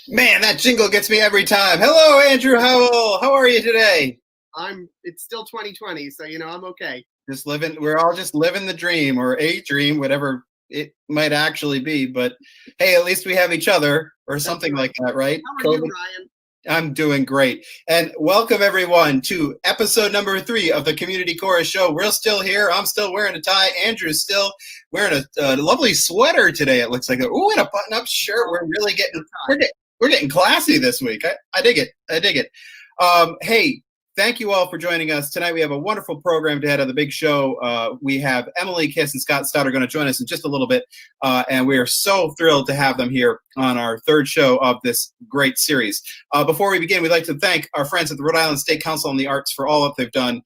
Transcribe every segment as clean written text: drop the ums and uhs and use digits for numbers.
Man, that jingle gets me every time. Hello, Andrew Howell. How are you today? It's still 2020, so I'm okay. We're all just living the dream, or a dream, whatever it might actually be. But hey, at least we have each other, or something like that, right? How are you, Ryan? I'm doing great. And welcome everyone to episode number 3 of the Community Chorus Show. We're still here. I'm still wearing a tie. Andrew's still wearing a lovely sweater today. It looks like ooh, and a button-up shirt. We're really we're getting classy this week. I dig it. I dig it. Hey, thank you all for joining us. Tonight we have a wonderful program to head on the big show. We have Emily Kiss and Scott Stoddard going to join us in just a little bit. And we are so thrilled to have them here on our 3rd show of this great series. Before we begin, we'd like to thank our friends at the Rhode Island State Council on the Arts for all that they've done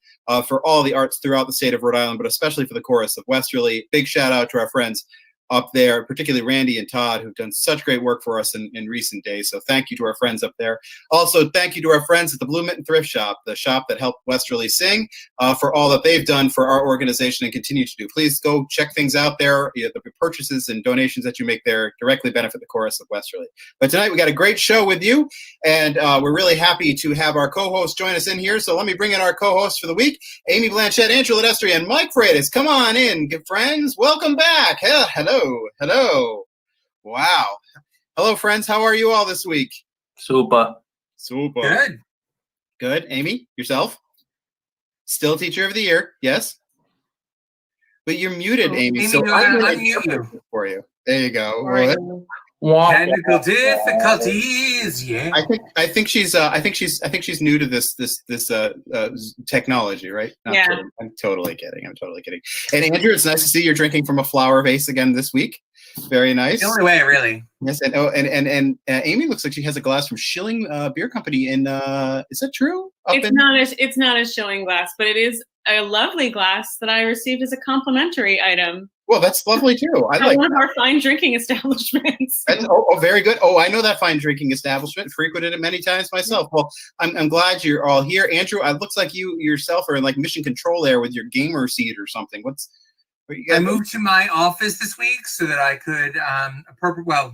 for all the arts throughout the state of Rhode Island, but especially for the chorus of Westerly. Big shout out to our friends up there, particularly Randy and Todd, who've done such great work for us in recent days. So thank you to our friends up there. Also, thank you to our friends at the Blue Mitten Thrift Shop, the shop that helped Westerly sing, for all that they've done for our organization and continue to do. Please go check things out there. The purchases and donations that you make there directly benefit the chorus of Westerly. But tonight we got a great show with you, and we're really happy to have our co-hosts join us in here. So let me bring in our co-hosts for the week, Aimée Blanchette, Andrew Ledestri, and Mike Freitas. Come on in, good friends. Welcome back. Hello. Wow. Hello, friends. How are you all this week? Super. Good. Aimée, yourself? Still Teacher of the Year, yes? But you're muted, Aimée. So I'm going to unmute you for you. There you go. Right. Technical difficulties. Yeah. I think she's new to this technology, right? Yeah. I'm totally kidding. And Andrew, it's nice to see you're drinking from a flower vase again this week. Very nice. The only way, really. Yes, and Aimée looks like she has a glass from Schilling Beer Company in. Is that true? It's not a Schilling glass, but it is a lovely glass that I received as a complimentary item. Well, that's lovely too. I like one of our fine drinking establishments. Very good. Oh, I know that fine drinking establishment. Frequented it many times myself. Well, I'm glad you're all here, Andrew. It looks like you yourself are in like mission control there with your gamer seat or something. I moved to my office this week so that I could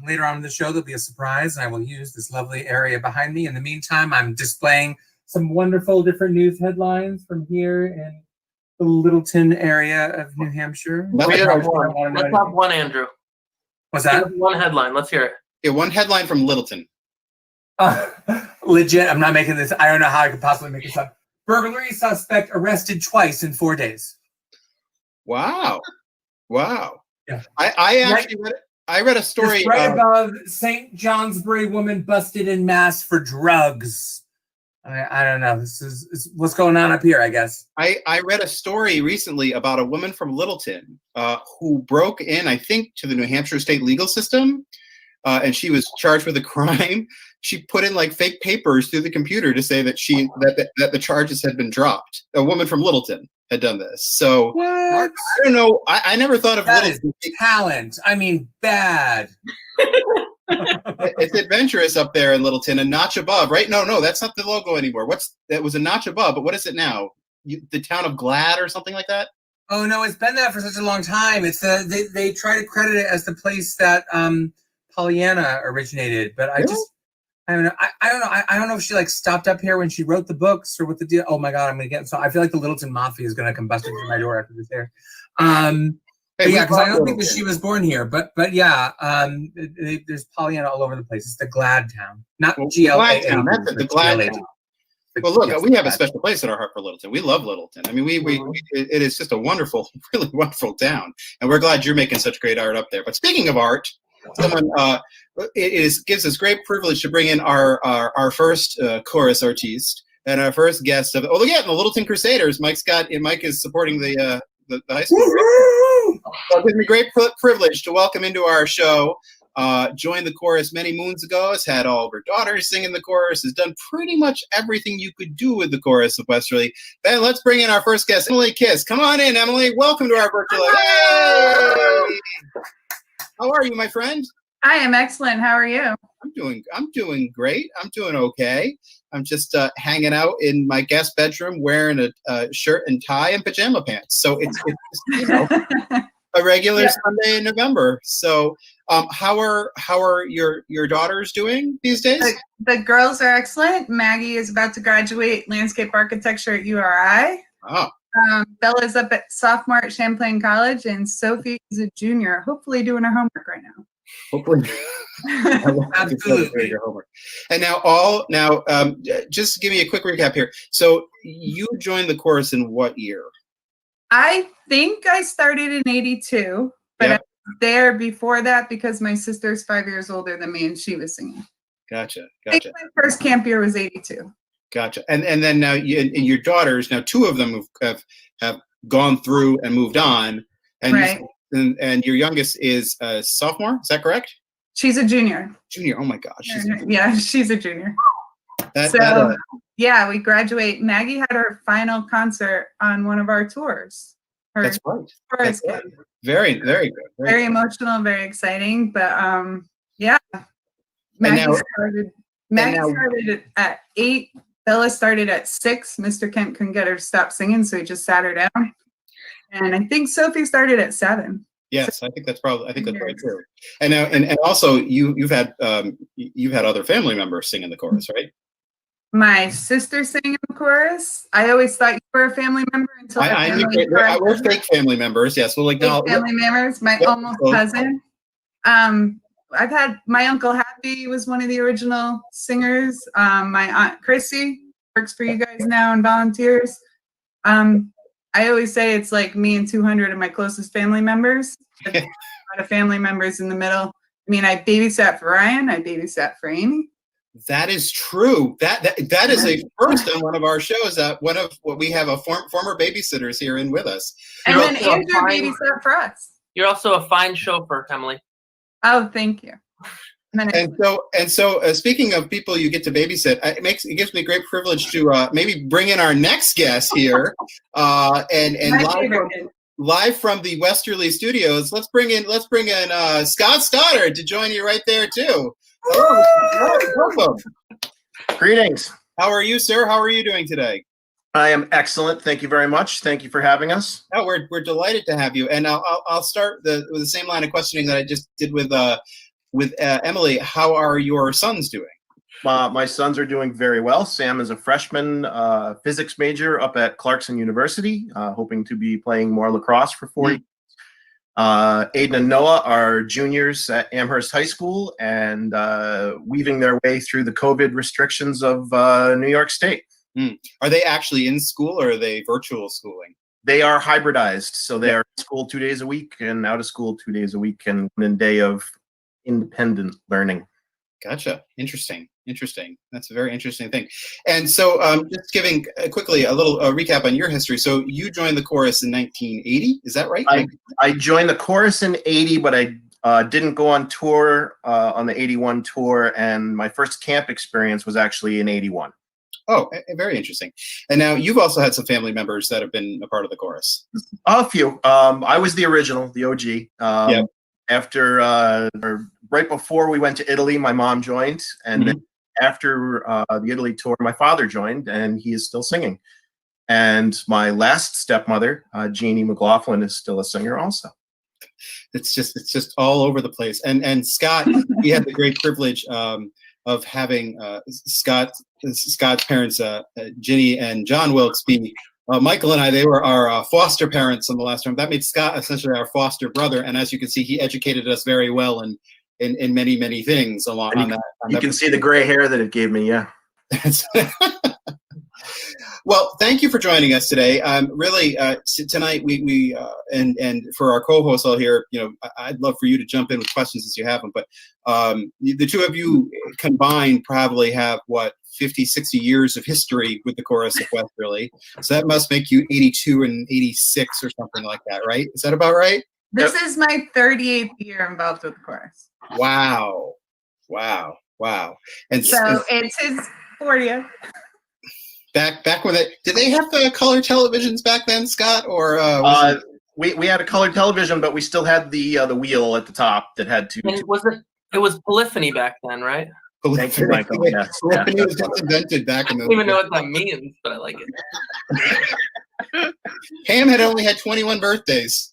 later on in the show there'll be a surprise, and I will use this lovely area behind me. In the meantime, I'm displaying some wonderful different news headlines from here in the Littleton area of New Hampshire. Let's have one, Andrew. What's that? One headline. Let's hear it. Yeah, one headline from Littleton. Legit, I'm not making this. I don't know how I could possibly make this up. Burglary suspect arrested twice in 4 days. Wow. Yeah. I actually read a story. Just right above St. Johnsbury woman busted in mass for drugs. I don't know. This is what's going on up here, I guess. I read a story recently about a woman from Littleton who broke in, I think, to the New Hampshire state legal system, and she was charged with a crime. She put in like fake papers through the computer to say that that the charges had been dropped. A woman from Littleton had done this. So what? I don't know. I never thought of that Littleton. Is talent. I mean, bad. It's adventurous up there in Littleton, a notch above, right? No, that's not the logo anymore. That was a notch above, but what is it now? The town of Glad or something like that? Oh no, it's been that for such a long time. It's they try to credit it as the place that Pollyanna originated, but I don't know. I don't know if she like stopped up here when she wrote the books or what the deal. Oh my God, I'm gonna get so I feel like the Littleton Mafia is gonna come busting through my door after this here. Because I don't think that she was born here, but yeah, there's Pollyanna all over the place. It's the Glad town, not GLA. That's the Glad town. Well, look, we have a special place in our heart for Littleton. We love Littleton. I mean, it is just a wonderful, really wonderful town, and we're glad you're making such great art up there. But speaking of art, someone gives us great privilege to bring in our first chorus artiste and our first guest of again the Littleton Crusaders. Mike is supporting the high school. So it gives me great privilege to welcome into our show. Joined the chorus many moons ago, has had all of her daughters sing in the chorus, has done pretty much everything you could do with the chorus of Westerly. Then let's bring in our first guest, Emily Kiss. Come on in, Emily. Welcome to our virtual. Hey! How are you, my friend? I am excellent. How are you? I'm doing great. I'm doing okay. I'm just hanging out in my guest bedroom wearing a shirt and tie and pajama pants. So it's a regular Sunday in November. So how are your daughters doing these days? The girls are excellent. Maggie is about to graduate landscape architecture at URI. Oh. Bella's up at sophomore at Champlain College, and Sophie is a junior, hopefully doing her homework right now. Hopefully. Absolutely. Your homework. And now, just give me a quick recap here. So you joined the chorus in what year? I think I started in 82, but I was there before that because my sister's 5 years older than me and she was singing. Gotcha. I think my first camp year was 82. Gotcha. And then now your daughters, now two of them have gone through and moved on. And right. And your youngest is a sophomore, is that correct? She's a junior. Junior, oh my gosh. She's a junior. We graduate. Maggie had her final concert on one of our tours. That's right. That's right. Very, very good. Very emotional, very exciting. But Maggie started at 8. Bella started at 6. Mr. Kent couldn't get her to stop singing, so he just sat her down. And I think Sophie started at 7. Yes, I think that's right too. And now, and also you've had other family members sing in the chorus, right? My sister sang in the chorus. I always thought you were a family member until we're fake family members. Yes, we'll acknowledge family members. My almost cousin. I've had my Uncle Happy was one of the original singers. My Aunt Chrissy works for you guys now and volunteers. I always say it's like me and 200 of my closest family members. A lot of family members in the middle. I mean, I babysat for Ryan. I babysat for Aimée. That is true. That is a first on one of our shows. We have a former babysitters here in with us. And then Andrew babysat for us. You're also a fine chauffeur, Emily. Oh, thank you. And so, speaking of people you get to babysit, it gives me great privilege to maybe bring in our next guest here, and live from the Westerly Studios. Let's bring in Scott Stoddard to join you right there too. Welcome. Greetings. How are you, sir? How are you doing today? I am excellent. Thank you very much. Thank you for having us. Oh, we're delighted to have you. And I'll start with the same line of questioning that I just did with Emily. How are your sons doing? My sons are doing very well. Sam is a freshman physics major up at Clarkson University, hoping to be playing more lacrosse for 4 years. Aiden and Noah are juniors at Amherst High School and weaving their way through the COVID restrictions of New York State. Are they actually in school or are they virtual schooling? They are hybridized. So they are in school 2 days a week and out of school 2 days a week and a day of independent learning. Gotcha. Interesting. That's a very interesting thing. And so just giving quickly a little recap on your history. So you joined the chorus in 1980, is that right? I joined the chorus in 80, but I didn't go on tour on the 81 tour, and my first camp experience was actually in 81. Oh, very interesting. And now you've also had some family members that have been a part of the chorus. A few. I was the original, the OG. After right before we went to Italy, my mom joined, and then after the Italy tour, my father joined, and he is still singing. And my last stepmother, Jeannie McLaughlin, is still a singer also. It's just all over the place. And Scott, we had the great privilege of having Scott's parents, Ginny and John Wilkes, be Michael and I. They were our foster parents in the last term. That made Scott essentially our foster brother. And as you can see, he educated us very well in many things along on that. You can see the gray hair that it gave me. Yeah. Well, thank you for joining us today. Really, tonight we and for our co-hosts all here, I'd love for you to jump in with questions as you have them. But the two of you combined probably have 50, 60 years of history with the chorus of Westerly. So that must make you 82 and 86 or something like that, right? Is that about right? This is my 38th year involved with the chorus. Wow. And so it's his 40th. Back when did they have the color televisions back then, Scott? Or we had a color television, but we still had the wheel at the top that had two. And it was polyphony back then, right? Thank you, Michael. Yes. Polyphony was just invented back in the. I don't even know what that means, but I like it. Pam had only had 21 birthdays.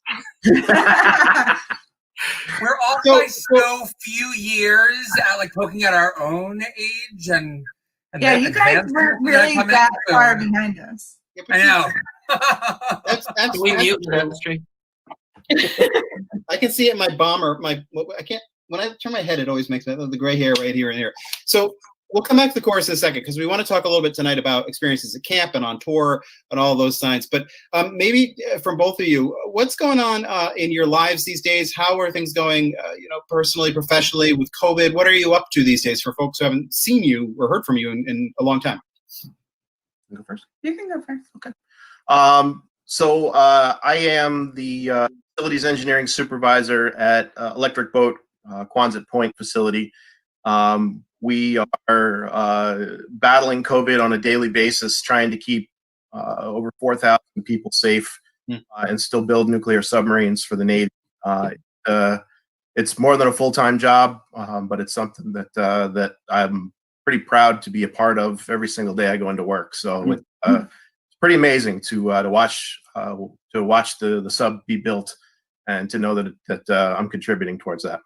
We're all by so few years like poking at our own age and yeah, you guys weren't really that far behind us. Yeah, I know. That's we mute the industry. I can see it in my bomber. I can't. When I turn my head, it always makes the gray hair right here and here. So we'll come back to the chorus in a second because we want to talk a little bit tonight about experiences at camp and on tour and all those signs. But maybe from both of you, what's going on in your lives these days? How are things going, personally, professionally with COVID? What are you up to these days for folks who haven't seen you or heard from you in a long time? You go first. You can go first. Okay. So I am the facilities engineering supervisor at Electric Boat Quonset Point facility. We are battling COVID on a daily basis, trying to keep over 4,000 people safe and still build nuclear submarines for the Navy. It's more than a full-time job, but it's something that I'm pretty proud to be a part of every single day I go into work. So it's pretty amazing to watch the sub be built and to know that I'm contributing towards that.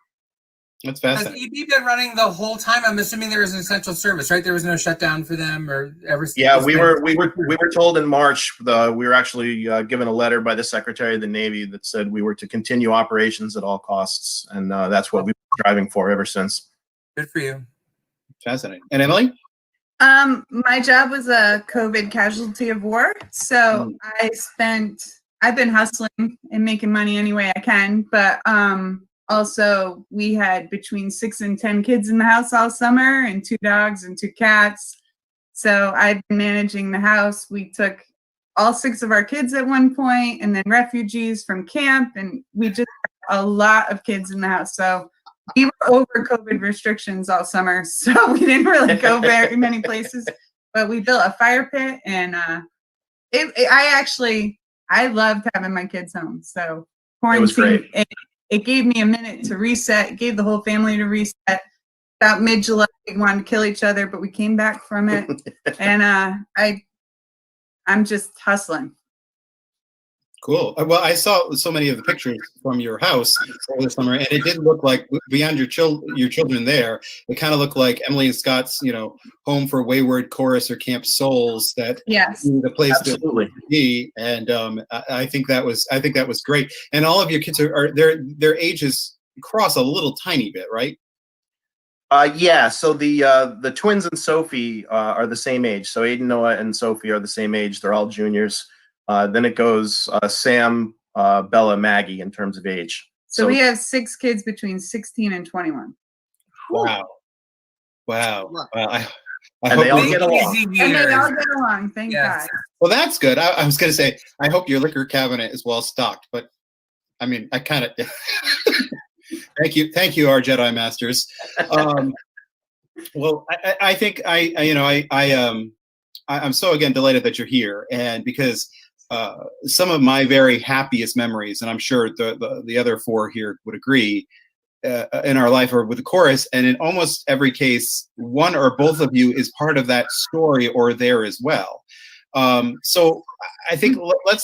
That's Has fascinating. EB been running the whole time? I'm assuming there was an essential service, right? There was no shutdown for them or ever. Yeah, we were told in March. We were actually given a letter by the Secretary of the Navy that said we were to continue operations at all costs, and that's what we've been striving for ever since. Good for you. Fascinating. And Emily? My job was a COVID casualty of war, so I've been hustling and making money any way I can, but also we had between 6 and 10 kids in the house all summer and 2 dogs and 2 cats. So I've been managing the house. We took all 6 of our kids at one point and then refugees from camp, and we just had a lot of kids in the house. So we were over COVID restrictions all summer, so we didn't really go very many places, but we built a fire pit, and I loved having my kids home. So quarantine, it gave me a minute to reset. It gave the whole family to reset. About mid-July, we wanted to kill each other, but we came back from it, and I'm just hustling. Cool. Well, I saw so many of the pictures from your house over the summer, and it did look like beyond your children there, it kind of looked like Emily and Scott's, home for wayward chorus or camp souls. That yes, the place absolutely to be. And I think that was great. And all of your kids are their ages cross a little tiny bit, right? Yeah. So the twins and Sophie are the same age. So Aiden, Noah, and Sophie are the same age. They're all juniors. Then it goes Sam, Bella, Maggie in terms of age. So we have 6 kids between 16 and 21. Wow. And they all get along. And they all get along, thank God. Well, that's good. I was going to say, I hope your liquor cabinet is well stocked, but I mean, I kind of. Thank you, our Jedi Masters. Well, I think I'm so again delighted that you're here, and because some of my very happiest memories, and I'm sure the other 4 here would agree, in our life are with the chorus, and in almost every case, one or both of you is part of that story or there as well. So I think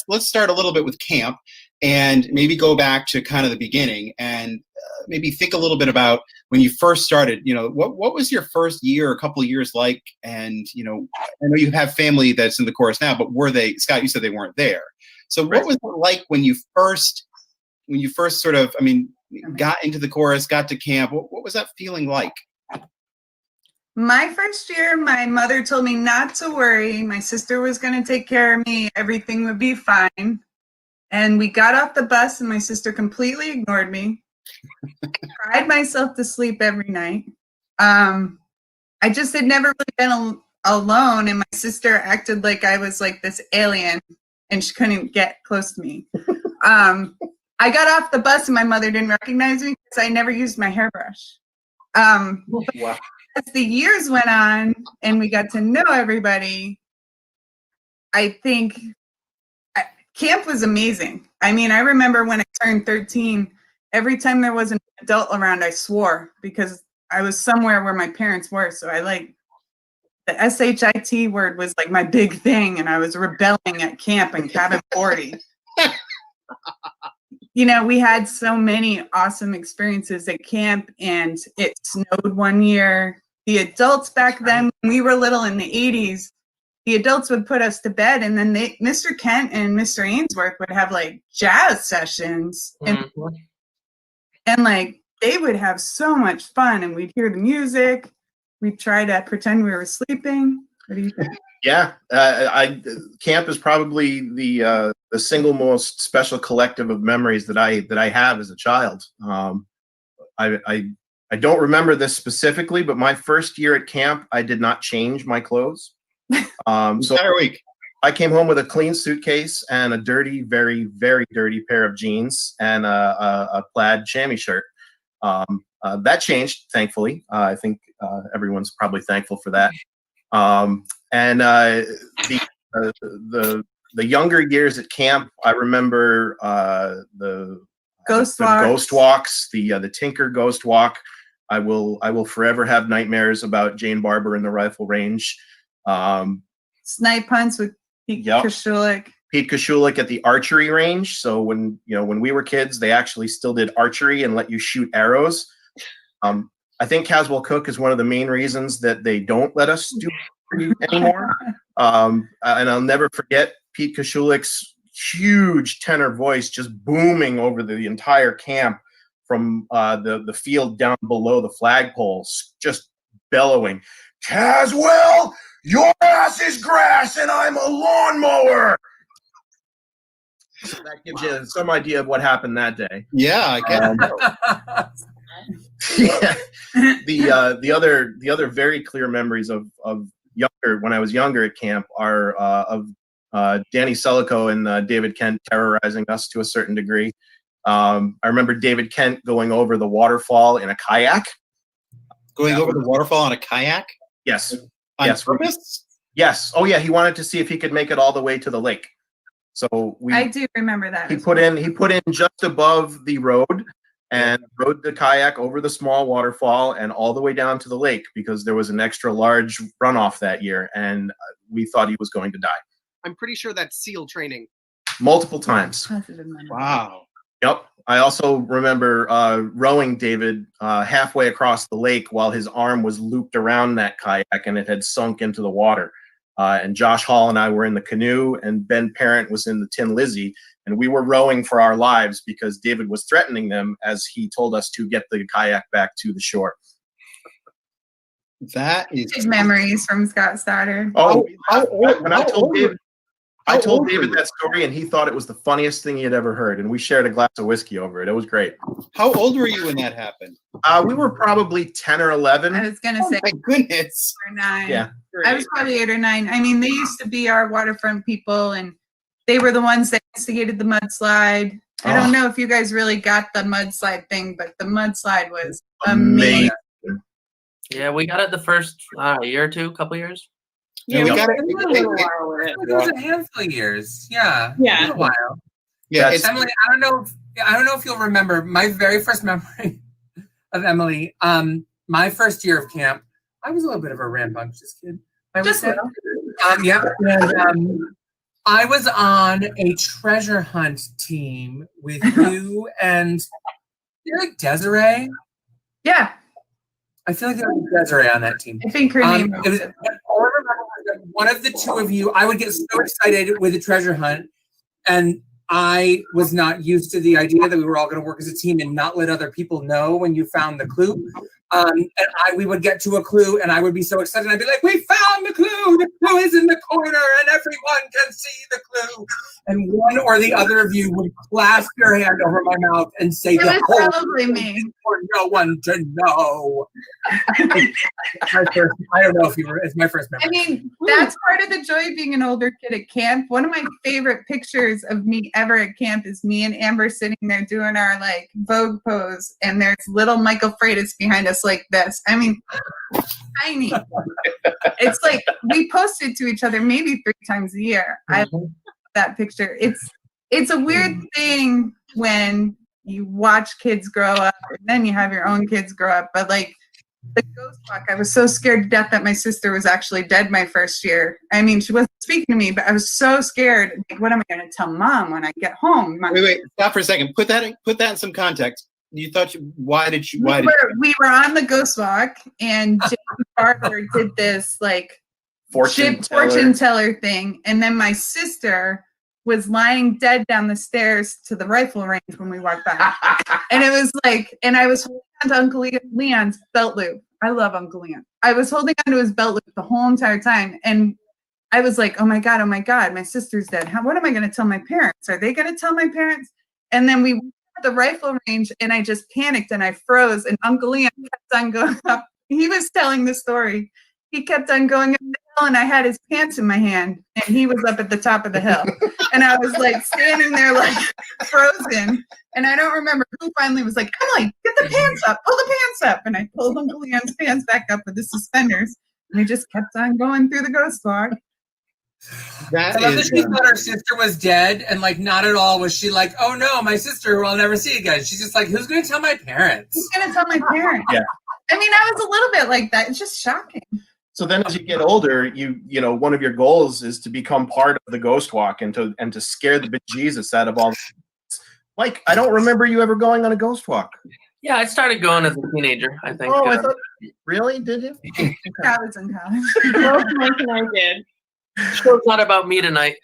let's start a little bit with camp, and maybe go back to kind of the beginning, and maybe think a little bit about when you first started. What was your first year, a couple of years like? And I know you have family that's in the chorus now, but were they, Scott? You said they weren't there. So what was it like when you first sort of, got into the chorus, got to camp? What was that feeling like? My first year, my mother told me not to worry. My sister was going to take care of me. Everything would be fine. And we got off the bus, and my sister completely ignored me. Cried myself to sleep every night. I just had never really been alone, and my sister acted like I was like this alien, and she couldn't get close to me. I got off the bus, and my mother didn't recognize me because I never used my hairbrush. Wow. As the years went on and we got to know everybody, I think camp was amazing. I mean, I remember when I turned 13, every time there was an adult around, I swore because I was somewhere where my parents were. So I the SHIT word was like my big thing, and I was rebelling at camp in cabin 40. You know, we had so many awesome experiences at camp, and it snowed one year. The adults back then, when we were little in the 80s, the adults would put us to bed, and then Mr. Kent and Mr. Ainsworth would have like jazz sessions, and like they would have so much fun, and we'd hear the music. We'd try to pretend we were sleeping. What do you think? Yeah, camp is probably the single most special collective of memories that I have as a child. I don't remember this specifically, but my first year at camp, I did not change my clothes. So Entire week. I came home with a clean suitcase and a dirty, very, very dirty pair of jeans and a plaid chamois shirt. That changed, thankfully. I think everyone's probably thankful for that. And the younger years at camp, I remember the ghost walks, the Tinker ghost walk. I will forever have nightmares about Jane Barber in the rifle range. Snipe hunts with Pete Kashulik. Pete Kashulik at the archery range. So when we were kids, they actually still did archery and let you shoot arrows. I think Caswell Cook is one of the main reasons that they don't let us do archery anymore. And I'll never forget Pete Kashulik's huge tenor voice just booming over the entire camp from the field down below the flagpoles, just bellowing, "Caswell, your ass is grass and I'm a lawnmower." So that gives you some idea of what happened that day. Yeah, I can. Yeah. The other very clear memories of when I was younger at camp are of Danny Selico and David Kent terrorizing us to a certain degree. I remember David Kent going over the waterfall in a kayak. Going over the waterfall on a kayak? Yes. On purpose? Yes. Oh yeah, he wanted to see if he could make it all the way to the lake. So I do remember that. He put in just above the road and rode the kayak over the small waterfall and all the way down to the lake because there was an extra large runoff that year, and we thought he was going to die. I'm pretty sure that's SEAL training. Multiple times. Wow. Yep. I also remember rowing David halfway across the lake while his arm was looped around that kayak and it had sunk into the water. And Josh Hall and I were in the canoe, and Ben Parent was in the Tin Lizzie, and we were rowing for our lives because David was threatening them as he told us to get the kayak back to the shore. That is his memories from Scott Stoddard. Oh, I told David that story, and he thought it was the funniest thing he had ever heard, and we shared a glass of whiskey over it. It was great. How old were you when that happened? We were probably 10 or 11. I was going to say, my goodness. 8 or 9. Yeah. I was probably 8 or 9. I mean, they used to be our waterfront people, and they were the ones that instigated the mudslide. I don't know if you guys really got the mudslide thing, but the mudslide was amazing. Yeah, we got it the first year or two, couple years. Yeah, we got it. A while with it. It was a handful of years. Yeah. Yeah. It was a while. Yeah, Emily, I don't know if you'll remember my very first memory of Emily. My first year of camp, I was a little bit of a rambunctious kid. I would say. Yeah. And, I was on a treasure hunt team with you and you're like Desiree. Yeah. I feel like there was Desiree on that team. I think her name all I remember was that one of the two of you, I would get so excited with a treasure hunt, and I was not used to the idea that we were all going to work as a team and not let other people know when you found the clue. And we would get to a clue, and I would be so excited. I'd be like, "We found the clue! The clue is in the corner, and everyone can see the clue." And one or the other of you would clasp your hand over my mouth and say, It "The was whole probably clue me. is for no one to know." I don't know if you were. It's my first memory. I mean, that's part of the joy of being an older kid at camp. One of my favorite pictures of me ever at camp is me and Amber sitting there doing our like Vogue pose, and there's little Michael Freitas behind us like this. I mean, tiny. It's like we post it to each other maybe 3 times a year. I love that picture. It's a weird thing when you watch kids grow up and then you have your own kids grow up, but like the ghost walk, I was so scared to death that my sister was actually dead my first year. I mean, she wasn't speaking to me, but I was so scared. Like, what am I going to tell Mom when I get home? Wait, stop for a second. Put that in some context. You thought We were on the ghost walk, and James Barber did this like fortune teller thing, and then my sister was lying dead down the stairs to the rifle range when we walked by. And it was like, and I was holding on to Uncle Leon's belt loop. I love Uncle Leon. I was holding on to his belt loop the whole entire time. And I was like, oh my God, my sister's dead. What am I going to tell my parents? Are they going to tell my parents? And then we went to the rifle range, and I just panicked and I froze. And Uncle Leon kept on going up. He was telling the story. He kept on going up the hill, and I had his pants in my hand, and he was up at the top of the hill. And I was like standing there like frozen. And I don't remember who finally was like, Emily, get the pants up, pull the pants up. And I pulled Uncle Leon's pants back up with the suspenders. And we just kept on going through the ghost walk. I love that she thought her sister was dead, and like not at all was she like, oh no, my sister who I'll never see again. She's just like, who's going to tell my parents? Who's going to tell my parents? Yeah. I mean, I was a little bit like that. It's just shocking. So then as you get older, you know, one of your goals is to become part of the ghost walk and to scare the bejesus out of all. Like, I don't remember you ever going on a ghost walk. Yeah, I started going as a teenager, I think. Oh, I thought, really? Did you? I was in college. I did. So it's not about me tonight.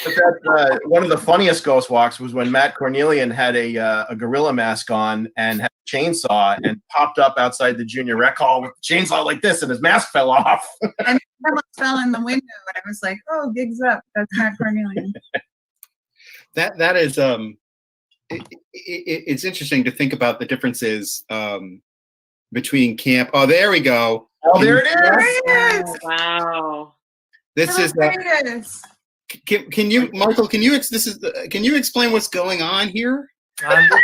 But that, one of the funniest ghost walks was when Matt Cornelian had a gorilla mask on and had a chainsaw and popped up outside the junior rec hall with the chainsaw like this, and his mask fell off. And someone fell in the window, and I was like, "Oh, gigs up! That's Matt Cornelian." That is it's interesting to think about the differences between camp. Oh, there we go. Oh, there it is. There it is. Oh, wow. This is. Can you, Michael? Can you explain what's going on here? I'm just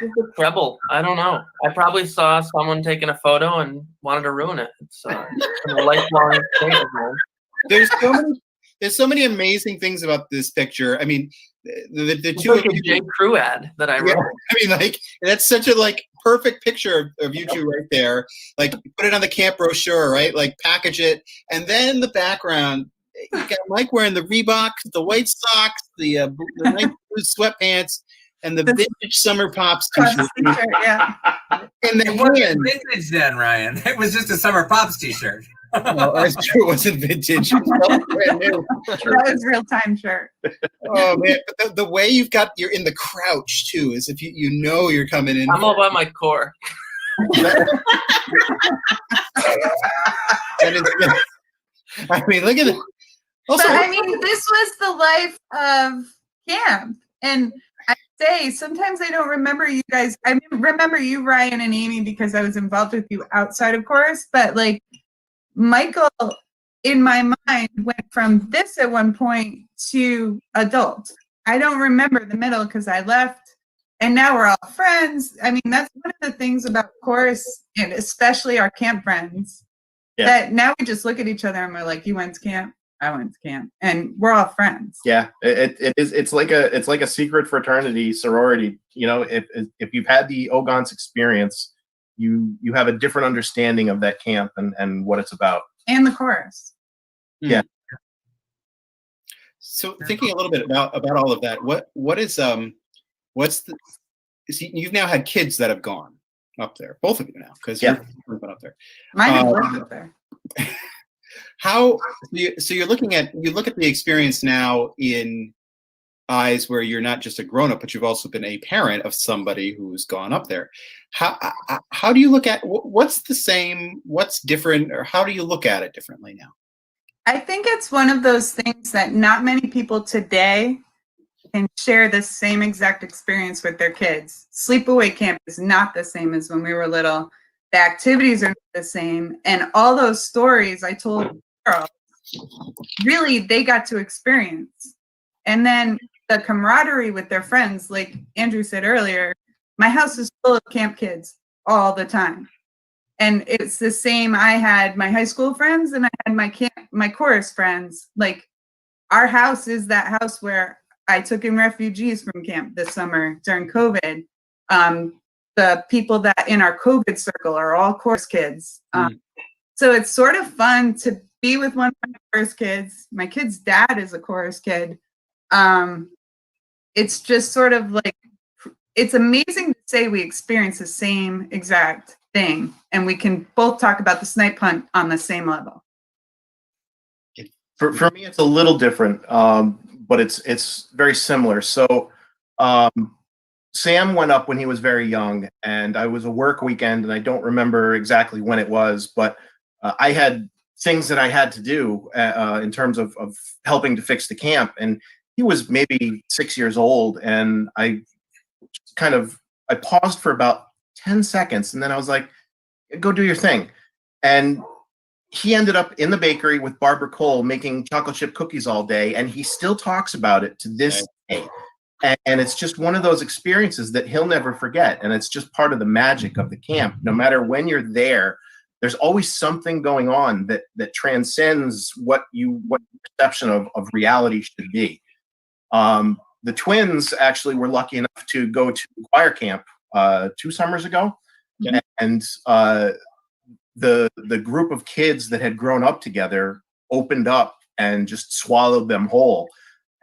a treble. I don't know. I probably saw someone taking a photo and wanted to ruin it. It's a lifelong thing, man. There's so many amazing things about this picture. I mean, the two like a J. Crew ad that I wrote. Yeah, I mean, like that's such a perfect picture of you two right there. Like, put it on the camp brochure, right? Like, package it, and then the background. You got Mike wearing the Reebok, the white socks, the nice blue sweatpants, and the vintage Summer Pops t-shirt. Yeah. And It wasn't vintage then, Ryan. It was just a Summer Pops t-shirt. Well, that's true. It wasn't vintage. It was brand new. That was real time shirt. Oh man, but the way you're in the crouch too, is if you know you're coming in. I'm all about my core. I mean, look at it. Also, but I mean, this was the life of camp, and I say sometimes I don't remember you guys. I remember you, Ryan, and Aimée, because I was involved with you outside of chorus. But like Michael, in my mind, went from this at one point to adult. I don't remember the middle because I left, and now we're all friends. I mean, that's one of the things about chorus, and especially our camp friends. Yeah. That now we just look at each other and we're like, "You went to camp, I went to camp," and we're all friends. Yeah, it is. It's like a secret fraternity, sorority. You know, if you've had the Ogons experience, you have a different understanding of that camp and what it's about. And the chorus. Yeah. So thinking a little bit about all of that, you've now had kids that have gone up there, both of you now, because you've been up there. Mine is up there. So you look at the experience now in eyes where you're not just a grown-up, but you've also been a parent of somebody who's gone up there. How do you look at what's the same, what's different, or how do you look at it differently now? I think it's one of those things that not many people today can share the same exact experience with their kids. Sleepaway camp is not the same as when we were little. The activities are not the same. And all those stories I told girls, really, they got to experience. And then the camaraderie with their friends, like Andrew said earlier, my house is full of camp kids all the time. And it's the same. I had my high school friends and I had my chorus friends. Like, our house is that house where I took in refugees from camp this summer during COVID. The people that in our COVID circle are all chorus kids. So it's sort of fun to be with one of my chorus kids. My kid's dad is a chorus kid. It's just sort of like, it's amazing to say we experience the same exact thing, and we can both talk about the snipe hunt on the same level. For me, it's a little different, but it's very similar. So Sam went up when he was very young, and I was a work weekend, and I don't remember exactly when it was, but I had things that I had to do in terms of helping to fix the camp. And he was maybe 6 years old, and I paused for about 10 seconds, and then I was like, go do your thing. And he ended up in the bakery with Barbara Cole making chocolate chip cookies all day, and he still talks about it to this day. And it's just one of those experiences that he'll never forget. And it's just part of the magic of the camp. No matter when you're there, there's always something going on that transcends what your perception of reality should be. The twins actually were lucky enough to go to choir camp 2 summers ago. Yeah. And the group of kids that had grown up together opened up and just swallowed them whole.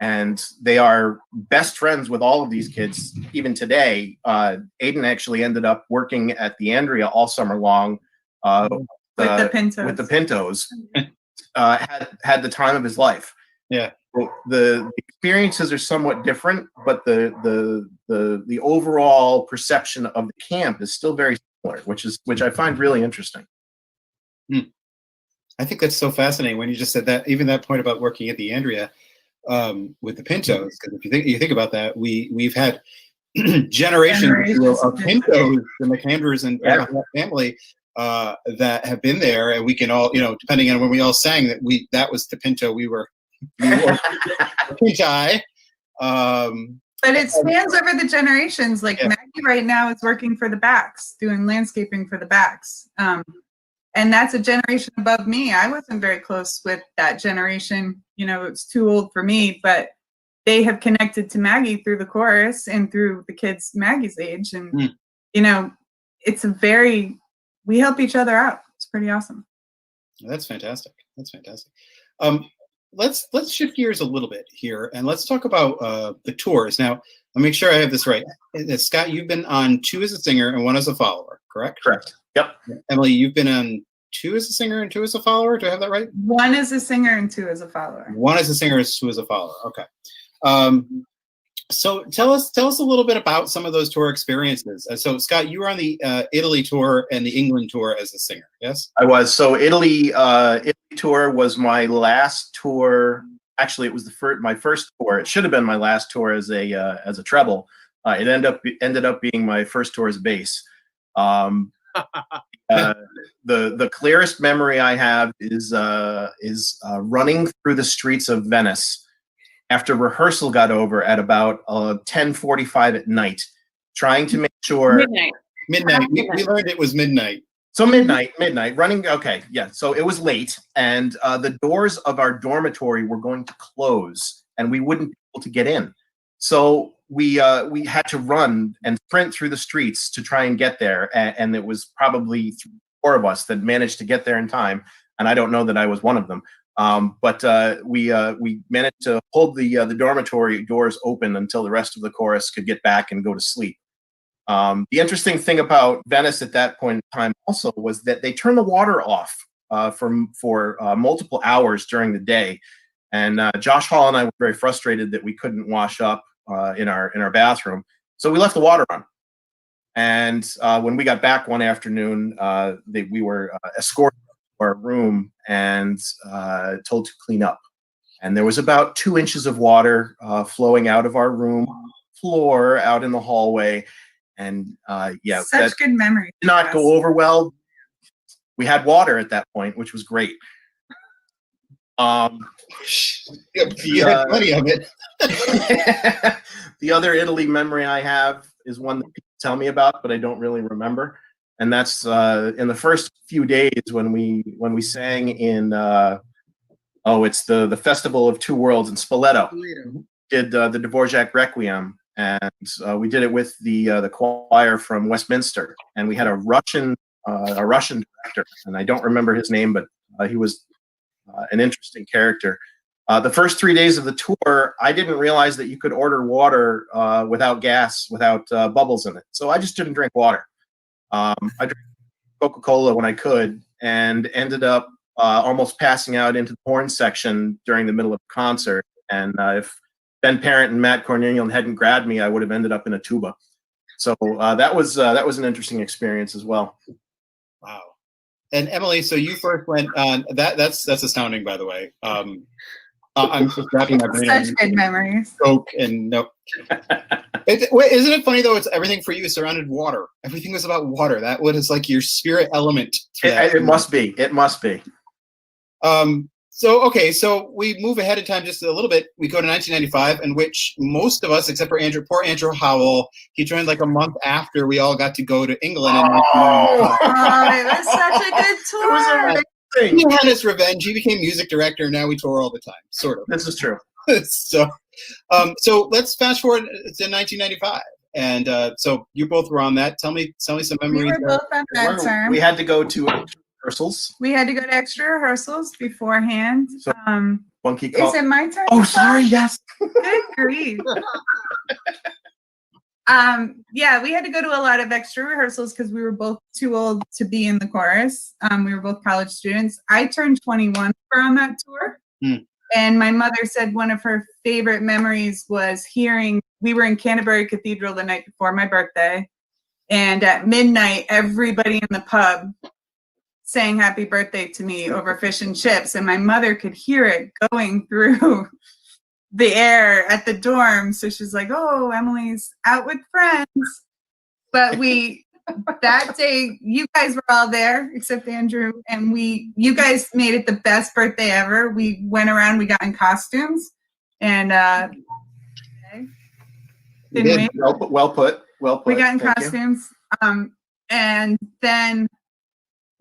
And they are best friends with all of these kids even today. Aiden actually ended up working at the Andrea all summer long with the Pintos. Had the time of his life. Yeah. The experiences are somewhat different, but the overall perception of the camp is still very similar, which I find really interesting. I think that's so fascinating when you just said that. Even that point about working at the Andrea with the Pintos, because if you think about that, we've had generations of Pintos, the McAndrews and family that have been there, and we can all, depending on when we all sang that was the Pinto we were Pintai. But it spans over the generations. Like Maggie right now is working for the Backs, doing landscaping for the Backs. And that's a generation above me. I wasn't very close with that generation. It's too old for me, but they have connected to Maggie through the chorus and through the kids Maggie's age. And, it's we help each other out. It's pretty awesome. That's fantastic. That's fantastic. Let's shift gears a little bit here, and let's talk about the tours. Now, let me make sure I have this right. Scott, you've been on 2 as a singer and 1 as a follower, correct? Correct. Yep. Emily, you've been on 2 as a singer and 2 as a follower. Do I have that right? 1 as a singer and 2 as a follower. 1 as a singer and 2 as a follower. Okay. So tell us a little bit about some of those tour experiences. So Scott, you were on the Italy tour and the England tour as a singer, yes? I was. So Italy tour was my last tour. Actually, it was my first tour. It should have been my last tour as a treble. It ended up being my first tour as bass. The clearest memory I have is running through the streets of Venice after rehearsal got over at about 10:45 at night, trying to make sure midnight. We learned it was midnight. So midnight running. Okay, yeah. So it was late, and the doors of our dormitory were going to close, and we wouldn't be able to get in. So we had to run and sprint through the streets to try and get there, and it was probably 3 or 4 of us that managed to get there in time, and I don't know that I was one of them. But we managed to hold the dormitory doors open until the rest of the chorus could get back and go to sleep. The interesting thing about Venice at that point in time also was that they turned the water off for multiple hours during the day. And Josh Hall and I were very frustrated that we couldn't wash up in our bathroom, so we left the water on. And when we got back one afternoon, we were escorted to our room and told to clean up. And there was about 2 inches of water flowing out of our room floor out in the hallway. And yeah, Such good memory. did not go over well. We had water at that point, which was great. You had plenty of it. The other Italy memory I have is one that people tell me about, but I don't really remember. And that's in the first few days when we sang in it's the Festival of Two Worlds in Spoleto. Did the Dvorak Requiem, and we did it with the choir from Westminster, and we had a Russian director, and I don't remember his name, but he was an interesting character. The first 3 days of the tour, I didn't realize that you could order water without gas, without bubbles in it. So I just didn't drink water. I drank Coca-Cola when I could, and ended up almost passing out into the horn section during the middle of the concert. And if Ben Parent and Matt Cornelian hadn't grabbed me, I would have ended up in a tuba. So that was an interesting experience as well. Wow. And Emily, so you first went on that's astounding, by the way. I'm just wrapping my brain Such around good memories. Coke and nope. Isn't it funny though? It's everything for you surrounded water. Everything was about water. That was like your spirit element. It must be. It must be. So we move ahead in time just a little bit. We go to 1995, in which most of us, except for poor Andrew Howell, he joined like a month after we all got to go to England. Oh, it was such a good tour. He had his revenge. He became music director. Now we tour all the time, sort of. This is true. So let's fast forward to 1995. And so you both were on that. Tell me some memories. We were both on that term. We had to go to rehearsals. We had to go to extra rehearsals beforehand. So, Funky call. Is it my turn? Oh, sorry. Yes. Good grief. Yeah, we had to go to a lot of extra rehearsals because we were both too old to be in the chorus. We were both college students. I turned 21 on that tour. And my mother said one of her favorite memories was we were in Canterbury Cathedral the night before my birthday. And at midnight, everybody in the pub sang happy birthday to me over fish and chips. And my mother could hear it going through the air at the dorm. So she's like, oh, Emily's out with friends. But that day, you guys were all there except Andrew. And you guys made it the best birthday ever. We went around, we got in costumes. And didn't we? Well put. We got in costumes. And then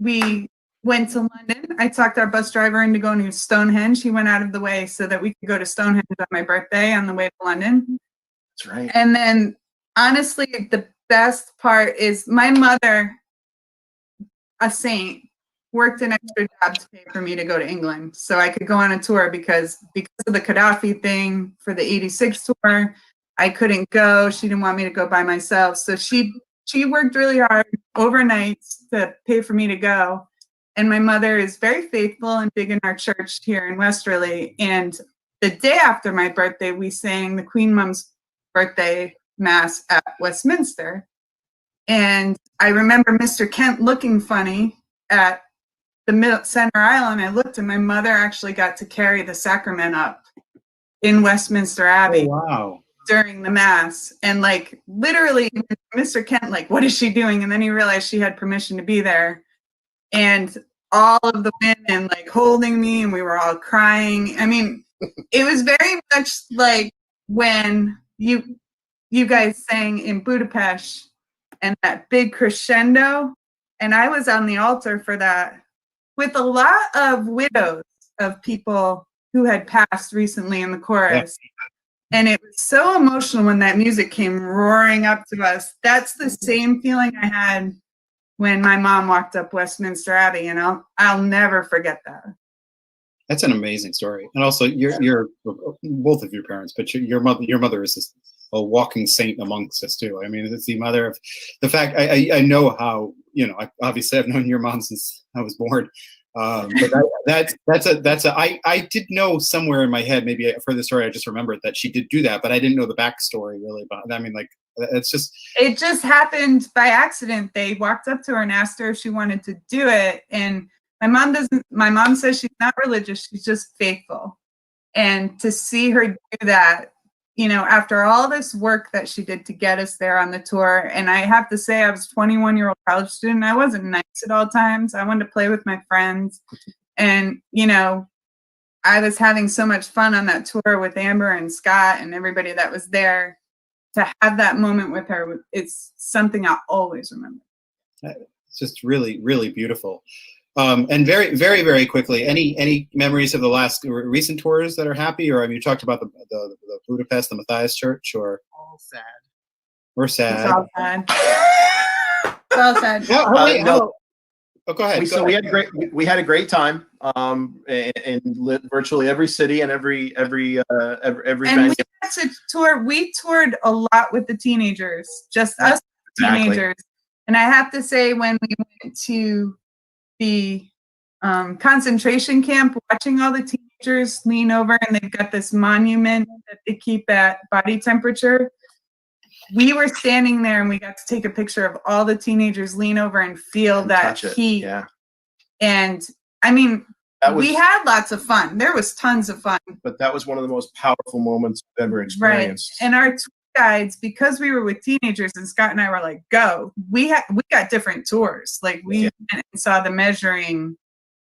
we went to London. I talked our bus driver into going to Stonehenge. He went out of the way so that we could go to Stonehenge on my birthday on the way to London. That's right. And then, honestly, the best part is my mother, a saint, worked an extra job to pay for me to go to England so I could go on a tour because of the Gaddafi thing for the 86 tour. I couldn't go. She didn't want me to go by myself. So she worked really hard overnight to pay for me to go. And my mother is very faithful and big in our church here in Westerly. And the day after my birthday, we sang the Queen Mom's birthday mass at Westminster. And I remember Mr. Kent looking funny at the center aisle. And I looked, and my mother actually got to carry the sacrament up in Westminster Abbey. Oh, wow. During the mass. And like literally Mr. Kent, like, what is she doing? And then he realized she had permission to be there. And all of the women like holding me, and we were all crying. I mean, it was very much like when you guys sang in Budapest and that big crescendo. And I was on the altar for that with a lot of widows of people who had passed recently in the chorus. Yeah. And it was so emotional when that music came roaring up to us. That's the same feeling I had when my mom walked up Westminster Abbey, and I'll never forget that. That's an amazing story. And also, you're both of your parents, but your mother is a walking saint amongst us too. I mean, it's the mother of the fact. I know how, you know. Obviously, I've known your mom since I was born, But I did know somewhere in my head, maybe for the story, I just remembered that she did do that, but I didn't know the backstory really. But I mean, like, it just happened by accident. They walked up to her and asked her if she wanted to do it. And my mom says she's not religious. She's just faithful. And to see her do that, you know, after all this work that she did to get us there on the tour. And I have to say, I was a 21-year-old college student. I wasn't nice at all times. I wanted to play with my friends. And, you know, I was having so much fun on that tour with Amber and Scott and everybody that was there. To have that moment with her, it's something I'll always remember. It's just really, really beautiful. And very, very, very quickly, any memories of the last recent tours that are happy, or have you talked about the Budapest, the Matthias Church, or All sad. we're sad? It's all sad. It's all sad. No. Oh, go ahead. We had a great time in virtually every city and every venue. We got to tour. We toured a lot with the teenagers, just us teenagers. And I have to say, when we went to the concentration camp, watching all the teenagers lean over, and they've got this monument that they keep at body temperature. We were standing there and we got to take a picture of all the teenagers lean over and feel that heat. Yeah. And I mean, we had lots of fun. There was tons of fun. But that was one of the most powerful moments I've ever experienced. Right. And our tour guides, because we were with teenagers and Scott and I were like, go, we got different tours. Like we went and saw the measuring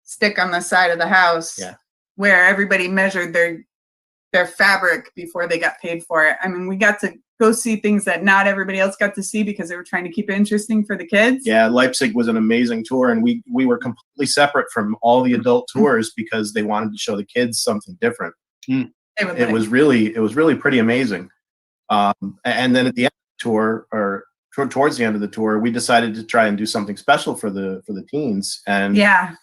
stick on the side of the house where everybody measured their fabric before they got paid for it. I mean, we got to go see things that not everybody else got to see because they were trying to keep it interesting for the kids. Yeah, Leipzig was an amazing tour, and we were completely separate from all the adult tours because they wanted to show the kids something different. It was really pretty amazing. And then at the end of the tour, or towards the end of the tour, we decided to try and do something special for the teens, and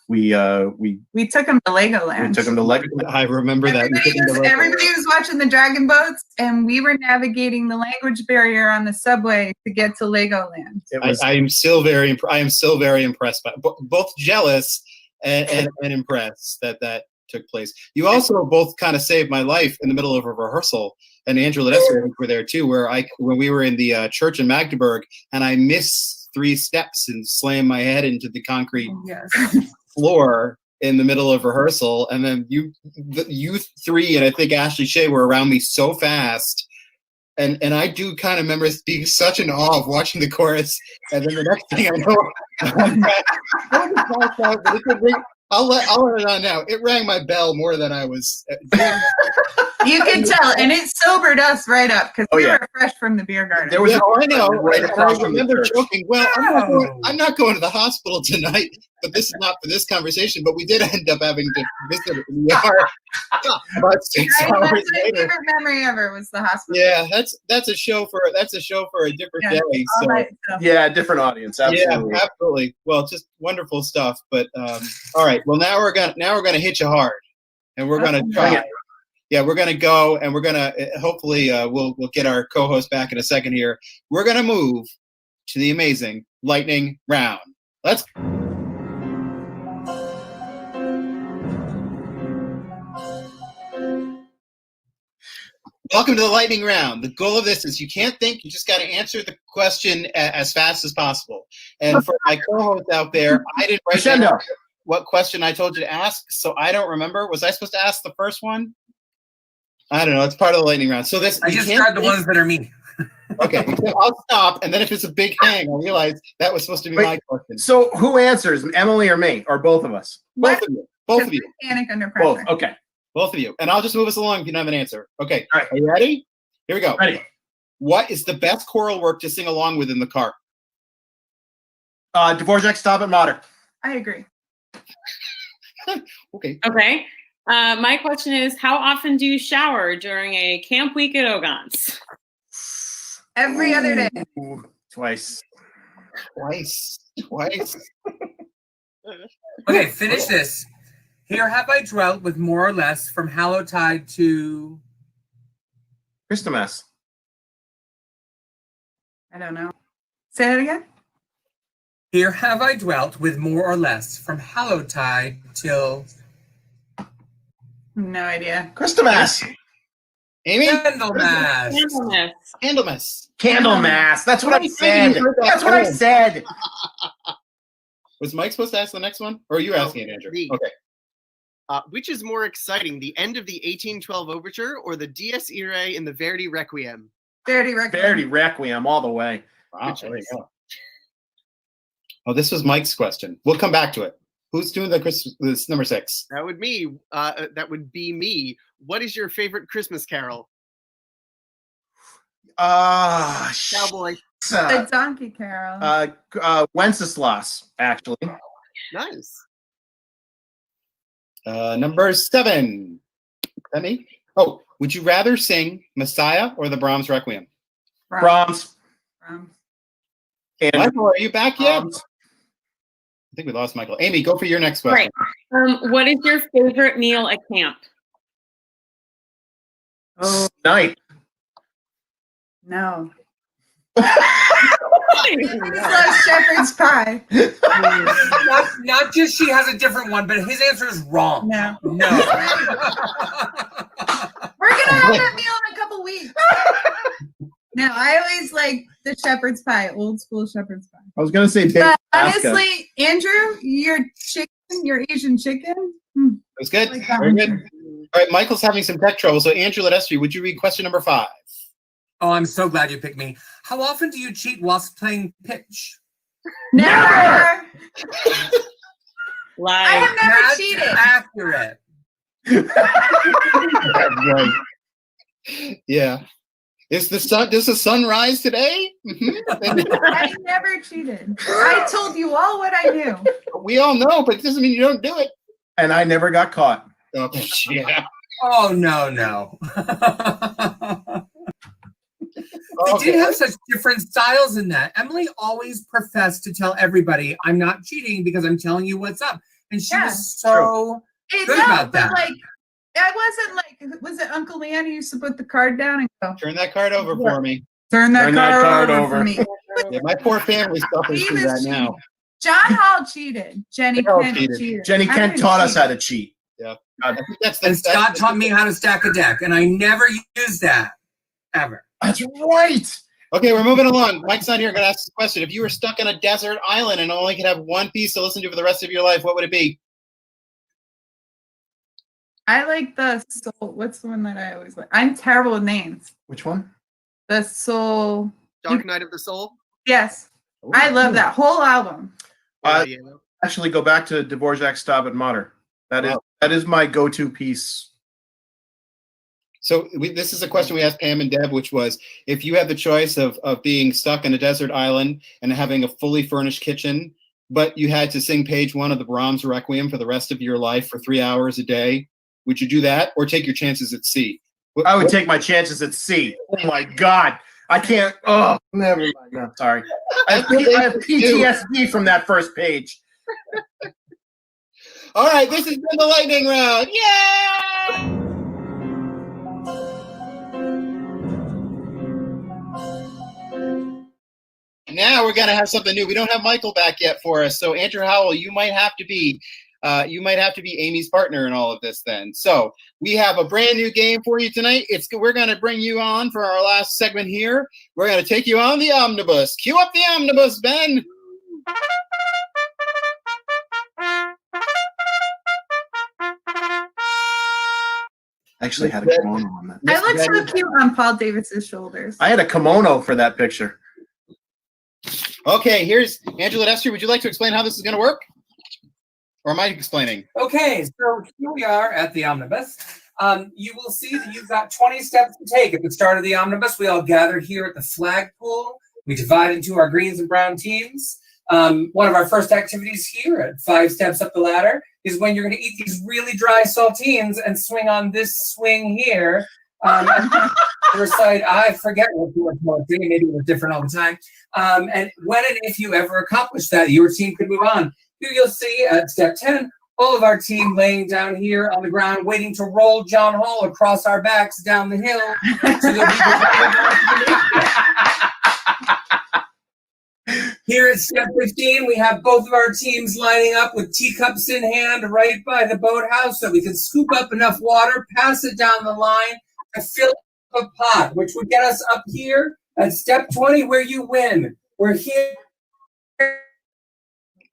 we took them to Legoland. We took them to Legoland. I remember that. Everybody was watching the dragon boats, and we were navigating the language barrier on the subway to get to Legoland. I am still very impressed by both jealous and impressed that took place. You also both kind of saved my life in the middle of a rehearsal. And Andrew Ledesser were there too, when we were in the church in Magdeburg, and I missed 3 steps and slammed my head into the concrete floor in the middle of rehearsal. And then you 3 and I think Ashley Shea were around me so fast. And I do kind of remember being such in awe of watching the chorus. And then the next thing I know, I'll let it on now. It rang my bell more than I was doing. You could tell, and it sobered us right up because we were fresh from the beer garden. There was I know. Right across from the church. Joking. Well, I'm not going to the hospital tonight, but this is not for this conversation. But we did end up having to visit in the ER about 6 hours later. My favorite memory ever was the hospital. Yeah, that's a show for a different day. So. Yeah, different audience. Absolutely. Yeah, absolutely. Well, just wonderful stuff. But all right. Well, now we're gonna hit you hard, and we're gonna try. Yeah, we're going to go, and we're going to hopefully we'll get our co-host back in a second here. We're going to move to the amazing lightning round. Let's. Welcome to the lightning round. The goal of this is you can't think, you just got to answer the question as fast as possible. And for my co-host out there, I didn't write down what question I told you to ask, so I don't remember. Was I supposed to ask the first one? I don't know. It's part of the lightning round. So I just grabbed the ones that are me. Okay, I'll stop, and then if it's a big hang, I'll realize that was supposed to be my question. So who answers, Emily or me, or both of us? Both of you. Both of you. Panic under pressure. Both. Okay. Both of you, and I'll just move us along if you don't have an answer. Okay. All right. Are you ready? Here we go. Ready. What is the best choral work to sing along with in the car? Dvorak's Stabat Mater. I agree. Okay. Okay. My question is, how often do you shower during a camp week at Ogons? Every other day. Twice. Okay, finish this. Here have I dwelt with more or less from Hallowtide to Christmas. I don't know. Say that again. Here have I dwelt with more or less from hallowed tide till No idea. Christmas. Amy? Candlemas. Candlemas. Candlemas. Candlemas. That's what I said. You heard that That's what I home. said. Was Mike supposed to ask the next one? Or are you asking it, Andrew? me. Okay. Which is more exciting, the end of the 1812 Overture or the Dies Irae in the Verdi Requiem? Verdi Requiem. Verdi Requiem all the way. Wow, there you go. Oh, this was Mike's question. We'll come back to it. Who's doing this number 6? That would be me. What is your favorite Christmas carol? The Cowboy. Donkey Carol. Wenceslas, actually. Nice. Number 7. Emmy? Oh, would you rather sing Messiah or the Brahms Requiem? Brahms. And Michael, are you back yet? Brahms. I think we lost Michael. Amy, go for your next question. Right. What is your favorite meal at camp? Oh, Night. no. I love shepherd's pie. Not just she has a different one, but his answer is wrong. No. No. We're going to have that meal in a couple weeks. No, I always like the shepherd's pie, old school shepherd's pie. I was going to say baked But Alaska. honestly, Andrew, your Asian chicken. It was good. Like that Very one. good. All right, Michael's having some tech trouble. So, Andrew Ledestri, would you read question number 5? Oh, I'm so glad you picked me. How often do you cheat whilst playing pitch? Never. I Live. have never That's cheated. accurate. Right. Yeah. Does the sun rise today? I never cheated. I told you all what I knew. We all know, but it doesn't mean you don't do it. And I never got caught. Oh, yeah. Oh, no. They did have such different styles in that. Emily always professed to tell everybody, I'm not cheating because I'm telling you what's up. And she was so good about that. Like, I wasn't like, was it Uncle Leon who used to put the card down and go, Turn that card over for me. turn that card over for me. Yeah, my poor family suffers He through was that now. John Hall cheated. Jenny They all Kent cheated. cheated. Jenny I Kent didn't taught us cheat. how to cheat. Yeah. I think that's And Scott taught me how to stack a deck, and I never used that, ever. That's right. Okay, we're moving along. Mike's not here. I'm going to ask this question. If you were stuck on a desert island and only could have one piece to listen to for the rest of your life, what would it be? I like the soul. What's the one that I always like? I'm terrible with names. Which one? The soul. Dark Night of the Soul. Yes. I love that whole album. Yeah. Actually, go back to Dvorak's Stabat Mater. That is my go-to piece. So this is a question we asked Pam and Deb, which was, if you had the choice of being stuck on a desert island and having a fully furnished kitchen, but you had to sing page 1 of the Brahms Requiem for the rest of your life for 3 hours a day, would you do that or take your chances at sea? I would take my chances at sea. Oh my God. I can't. Oh, never mind. No, sorry. I have PTSD from that first page. All right, this has been the lightning round. Yeah! Now we're gonna have something new. We don't have Michael back yet for us, so Andrew Howell, you might have to be Amy's partner in all of this. Then, so we have a brand new game for you tonight. We're gonna bring you on for our last segment here. We're gonna take you on the omnibus. Cue up the omnibus, Ben. I actually had a kimono on that. I look so cute on Paul Davis's shoulders. I had a kimono for that picture. Okay, here's Angela Destry. Would you like to explain how this is going to work? Or am I explaining? Okay, so here we are at the omnibus. You will see that you've got 20 steps to take. At the start of the omnibus, we all gather here at the flagpole. We divide into our greens and brown teams. One of our first activities here at 5 steps up the ladder is when you're going to eat these really dry saltines and swing on this swing here. Recite, I forget what you were doing, maybe it was different all the time. And when and if you ever accomplish that, your team could move on. Here you'll see at step 10, all of our team laying down here on the ground, waiting to roll John Hall across our backs down the hill. So that Here at Step 15, we have both of our teams lining up with teacups in hand right by the boathouse so we can scoop up enough water, pass it down the line to fill up a pot, which would get us up here at Step 20 where you win. We're here.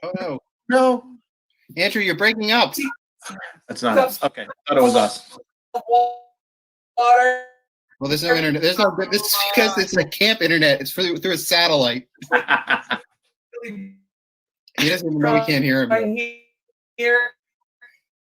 Oh, no. No. Andrew, you're breaking up. That's not us. Okay. I thought it was us. Water. Well, there's no internet. This is because it's a camp internet. It's through a satellite. He doesn't even know we can't hear him. Here.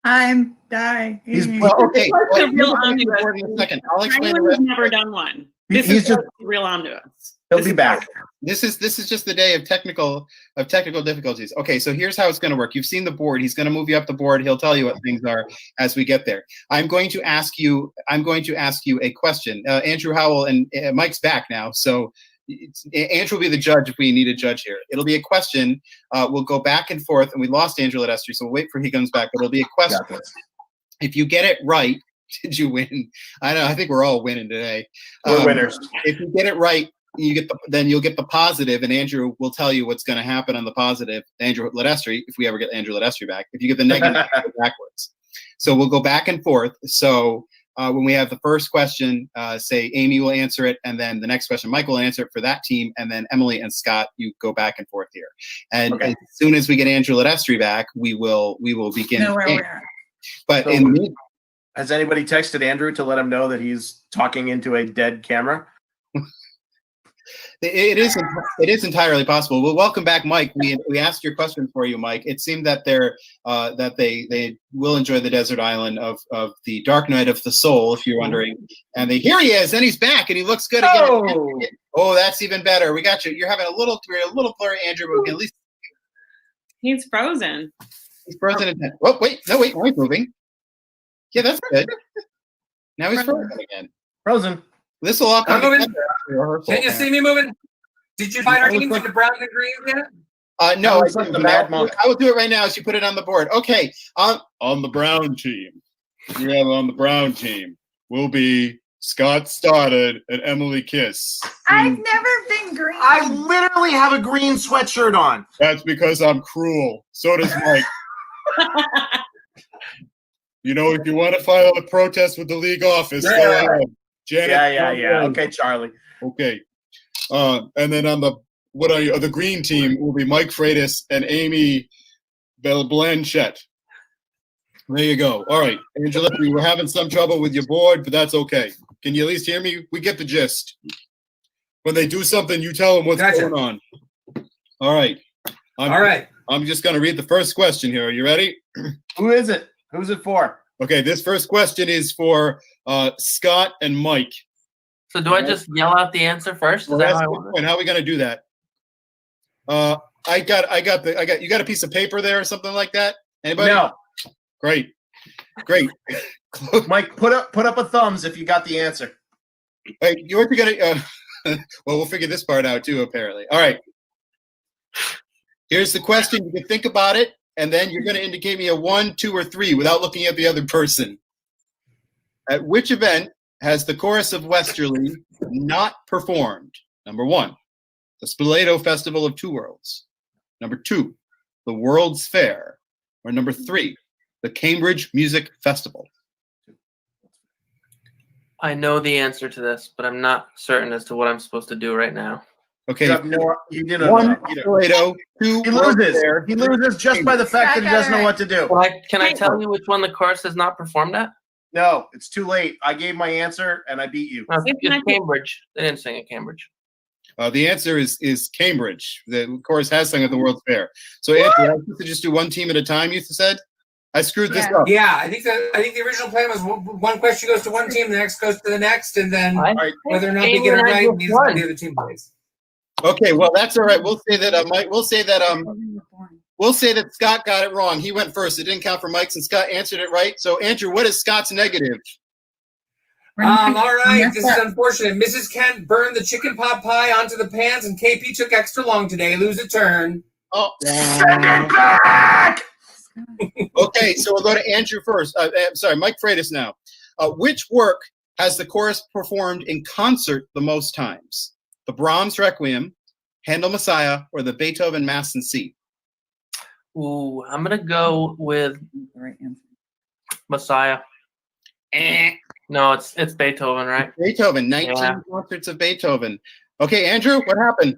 I'm dying. Well, okay. It's a real Well, omnibus. in a second. I'll explain the Anyone rest. who's never done one. This He's is just- real omnibus. He'll be back. This is just the day of technical difficulties. Okay, so here's how it's going to work. You've seen the board. He's going to move you up the board. He'll tell you what things are as we get there. I'm going to ask you a question. Andrew Howell and Mike's back now, so Andrew will be the judge if we need a judge here. It'll be a question. We'll go back and forth, and we lost Andrew Ledestri, so we'll wait for he comes back. But it'll be a question. If you get it right, did you win? I know. I think we're all winning today. We're winners. If you get it right, then you'll get the positive, and Andrew will tell you what's going to happen on the positive. Andrew Ledestri, if we ever get Andrew Ledestri back. If you get the negative, go backwards. So we'll go back and forth. So when we have the first question, say Aimee will answer it, and then the next question Mike will answer it for that team, and then Emily and Scott, you go back and forth here. And Okay. as soon as we get Andrew Ledestri back, we will begin. Know where the game. we're at. But So- in Has anybody texted Andrew to let him know that he's talking into a dead camera? It is entirely possible. Well, welcome back, Mike. We asked your question for you, Mike. It seemed that they will enjoy the desert island of the Dark Night of the Soul, if you're wondering. And here he is, and he's back, and he looks good again. Oh, that's even better. We got you. You're having a little blurry, Andrew, but we can at least He's frozen. he's frozen. Oh, wait, now he's moving. Yeah, that's good. Now he's frozen again. Frozen. This will all come I'm moving. together after rehearsal. Can you see me moving? Did you find our team for the browns and greens yet? No, Looks like the Mad Monk. I will do it right now as you put it on the board. Okay, on the brown team, you have on the brown team will be Scott Stoddard and Emily Kiss. I've never been green. I literally have a green sweatshirt on. That's because I'm cruel. So does Mike. You know, if you want to file a protest with the league office, go Yeah. ahead. Janet, Yeah. Okay, Charlie. Okay. And then on the green team will be Mike Freitas and Aimee Blanchette. There you go. All right, Angela, we were having some trouble with your board, but that's okay. Can you at least hear me? We get the gist. When they do something, you tell them what's Gotcha. going on. All right. All right. I'm just going to read the first question here. Are you ready? Who is it? Who's it for? Okay, this first question is for Scott and Mike. So do I just yell out the answer first? Is Well, that that's how I a good want it? point. How are we going to do that? You got a piece of paper there or something like that? Anybody? No. Great. Mike, put up a thumbs if you got the answer. Hey, you're gonna. Well, we'll figure this part out too. Apparently. All right. Here's the question. You can think about it, and then you're going to indicate me a 1, 2, or 3 without looking at the other person. At which event has the Chorus of Westerly not performed? Number 1, the Spoleto Festival of Two Worlds. Number 2, the World's Fair. Or number 3, the Cambridge Music Festival. I know the answer to this, but I'm not certain as to what I'm supposed to do right now. Okay. You didn't 1, know either. Spoleto. 2, He World's loses. Fair. He loses just by the fact that he doesn't know what to do. Can I tell you which one the chorus has not performed at? No, it's too late. I gave my answer and I beat you. No, It's it's not- Cambridge. They didn't sing at Cambridge. The answer is Cambridge. The chorus has sung at the World's Fair. So, Andrew, I was supposed to just do one team at a time, you said? I screwed this Yeah. up. Yeah, I think the original plan was one question goes to one team, the next goes to the next, and then I- whether or not they Aimee get it and I right, just needs won. the other team plays. Okay, well, that's all right. We'll say that Mike. We'll say that Scott got it wrong. He went first. It didn't count for Mike's, and Scott answered it right. So, Andrew, what is Scott's negative? All right, this is unfortunate. Mrs. Kent burned the chicken pot pie onto the pans, and KP took extra long today. Lose a turn. Oh, Send it back! okay. So we'll go to Andrew first. Sorry, Mike Freitas now. Which work has the chorus performed in concert the most times? The Brahms Requiem, Handel Messiah, or the Beethoven Mass in C? Ooh, I'm gonna go with The right answer. Messiah. No, it's Beethoven, right? Beethoven, 19 concerts of Beethoven. Okay, Andrew, what happened?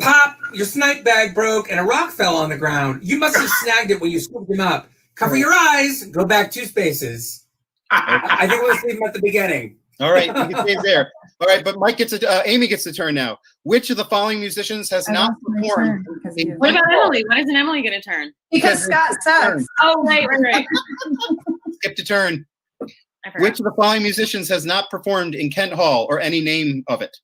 Pop, your snipe bag broke and a rock fell on the ground. You must have snagged it when you scooped him up. Cover your eyes. Go back 2 spaces. I think we'll leave him at the beginning. All right, you can stay there. All right, but Aimée gets a turn now. Which of the following musicians has I not lost my performed? turn because in you- What about Ken Hall? Emily? Why doesn't Emily get a turn? Because Scott sucks. Oh, right. Skip to turn. I forgot. Which of the following musicians has not performed in Kent Hall or any name of it?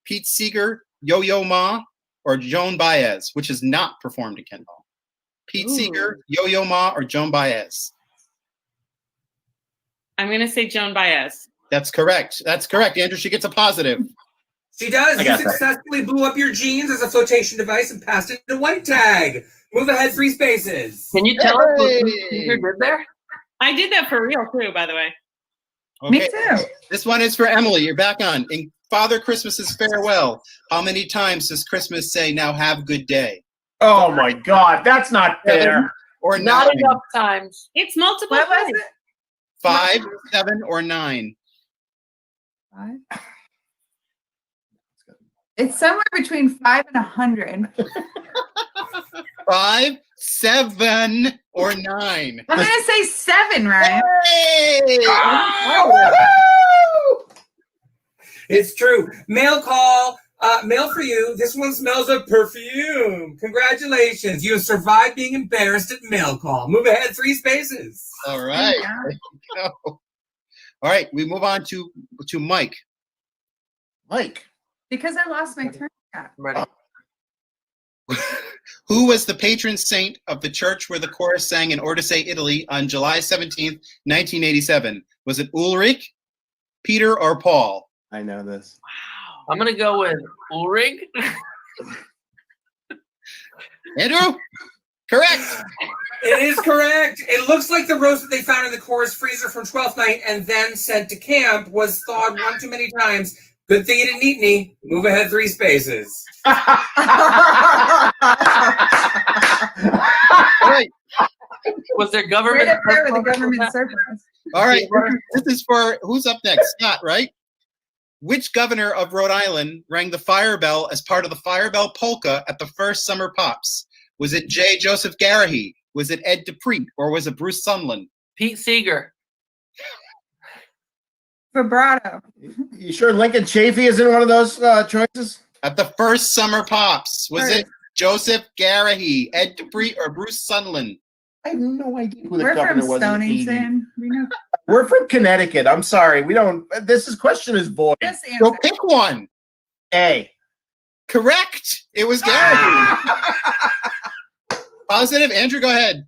Pete Seeger, Yo-Yo Ma, or Joan Baez, which has not performed in Kent Hall? Pete Seeger, Yo-Yo Ma, or Joan Baez? I'm going to say Joan Baez. That's correct. That's correct. Andrew, she gets a positive. She does. I You got that. successfully blew up your jeans as a flotation device and passed it to white tag. Move ahead 3 spaces. Can you tell us what Hey! Caesar did there? I did that for real, too, by the way. Me Okay, too. this one is for Emily. You're back on. In Father Christmas's farewell, how many times does Christmas say, "Now have a good day"? Oh my God, that's not fair. Or Not 9? enough times. It's multiple What was times. it? 5, 7, or 9? 5? It's somewhere between 5 and 100. 5, 7, or 9? I'm gonna say 7, Ryan. Hey! It's true. Mail call. Mail for you. This one smells of perfume. Congratulations. You have survived being embarrassed at mail call. Move ahead 3 spaces. All right. Yeah. There you go. All right, we move on to Mike. Mike. Because I lost my turn. Scott. I'm ready. Who was the patron saint of the church where the chorus sang in Orsay, Italy on July 17th, 1987? Was it Ulrich, Peter, or Paul? I know this. I'm gonna go with Ulrich. Andrew? Correct. It is correct. It looks like the rose that they found in the chorus freezer from 12th night and then sent to camp was thawed one too many times. Good thing you didn't eat any. Move ahead 3 spaces. All right. Was there Right government? up there with the government surplus. All right. This is for who's up next? Scott, right? Which governor of Rhode Island rang the fire bell as part of the fire bell polka at the first summer pops? Was it J. Joseph Garrahy? Was it Ed DePreet? Or was it Bruce Sunland? Pete Seeger. Vibrato. You sure Lincoln Chafee is in one of those choices? At the first summer pops, was First. it Joseph Garrahy, Ed DePreet, or Bruce Sunland? I have no idea who the We're governor from was. in the 80s. Stonington. We know We're from Connecticut. I'm sorry. We don't. Question is void. this So answer. pick one. A. Correct. It was Garrahy. Positive. Andrew, go ahead.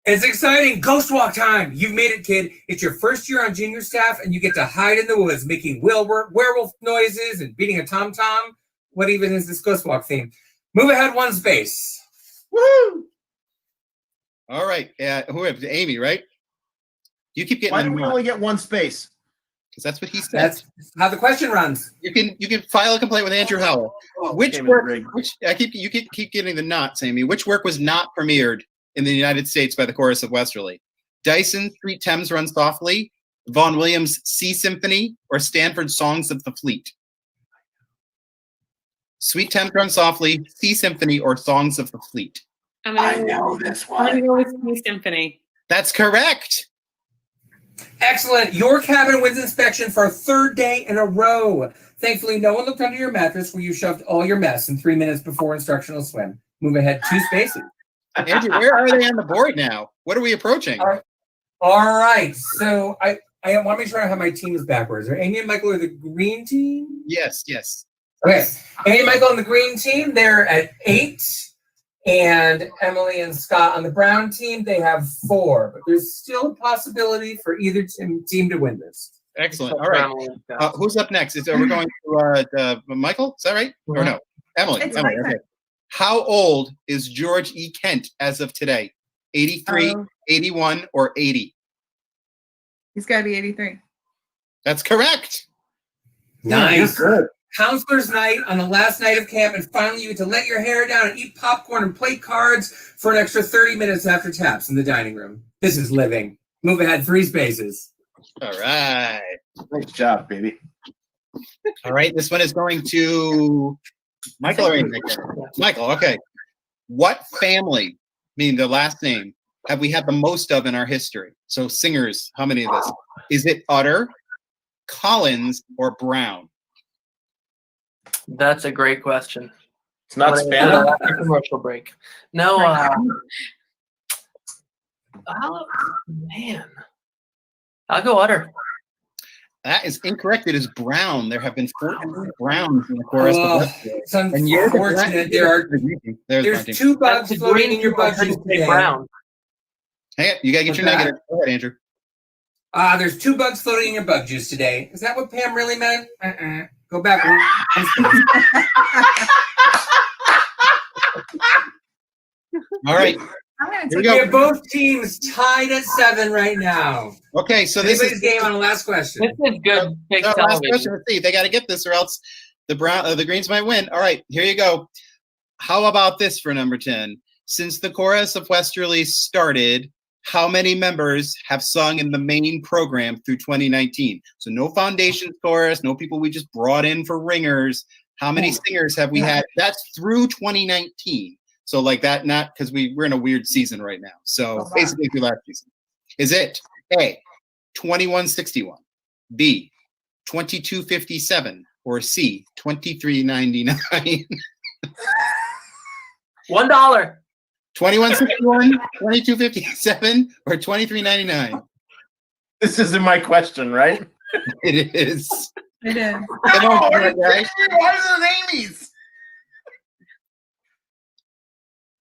It's exciting. Ghost walk time. You've made it, kid. It's your first year on junior staff, and you get to hide in the woods, making werewolf noises and beating a tom-tom. What even is this ghost walk theme? Move ahead 1 space. Woo! All right. Who? Aimée, right? You keep Why do getting we them only get 1 space? because that's what he said. That's how the question runs. You can file a complaint with Andrew Howell. Which Game work? rigged. Which you keep getting the knots, Amy. Which work was not premiered in the United States by the Chorus of Westerly? Dyson, Street Thames Run Softly, Vaughan Williams' Sea Symphony, or Stanford Songs of the Fleet? Sweet Thames Run Softly, Sea Symphony, or Songs of the Fleet? I'm I gonna know this I'm gonna one. go with Sea Symphony. That's correct. Excellent. Your cabin wins inspection for a 3rd day in a row. Thankfully, no one looked under your mattress where you shoved all your mess in 3 minutes before instructional swim. Move ahead 2 spaces. Andrew, where are they on the board now? What are we approaching? All right. So I want to make sure I have my teams backwards. Are Aimée and Michael are the green team? Yes. Okay. Aimée and Michael on the green team, they're at 8. And Emily and Scott on the brown team, they have 4. But there's still a possibility for either team to win this. Excellent. All right. Who's up next? We're going to Michael? Is that right? Or no? Emily. It's Emily. my Okay. turn. How old is George E. Kent as of today? 83, 81, or 80? He's got to be 83. That's correct. Nice. Good. counselor's night on the last night of camp, and finally you get to let your hair down and eat popcorn and play cards for an extra 30 minutes after taps in the dining room. This is living. Move ahead 3 spaces. All right. Nice job, baby. All right. This one is going to Michael or Amy? Michael, okay. What family, meaning the last name, have we had the most of in our history? So singers, how many of us? Is it Utter, Collins, or Brown? That's a great question. It's not Spanish. After commercial break. No, man. I'll go Utter. That is incorrect. It is Brown. There have been 14 Browns in the chorus. It's unfortunate. There's 2 bugs floating in your bug juice today. Brown. Hang on, you gotta get your negative. Go ahead, Andrew. There's 2 bugs floating in your bug juice today. Is that what Pam really meant? Go back. All right. We have both teams tied at 7 right now. Okay, so this is game on the last question. This is good. Big last television. question. Let's see. They got to get this, or else the Greens might win. All right, here you go. How about this for number 10? Since the chorus of Westerly started, how many members have sung in the main program through 2019? So no foundation chorus, no people we just brought in for ringers. How many singers have we had? That's through 2019. So like that, not because we're in a weird season right now. So basically through last season. Is it A, 2161, B, 2257, or C, 2399? $1. 2161, 2257, or 2399? This isn't my question, right? It is. It is. Come on, guys. Why is it Amy's?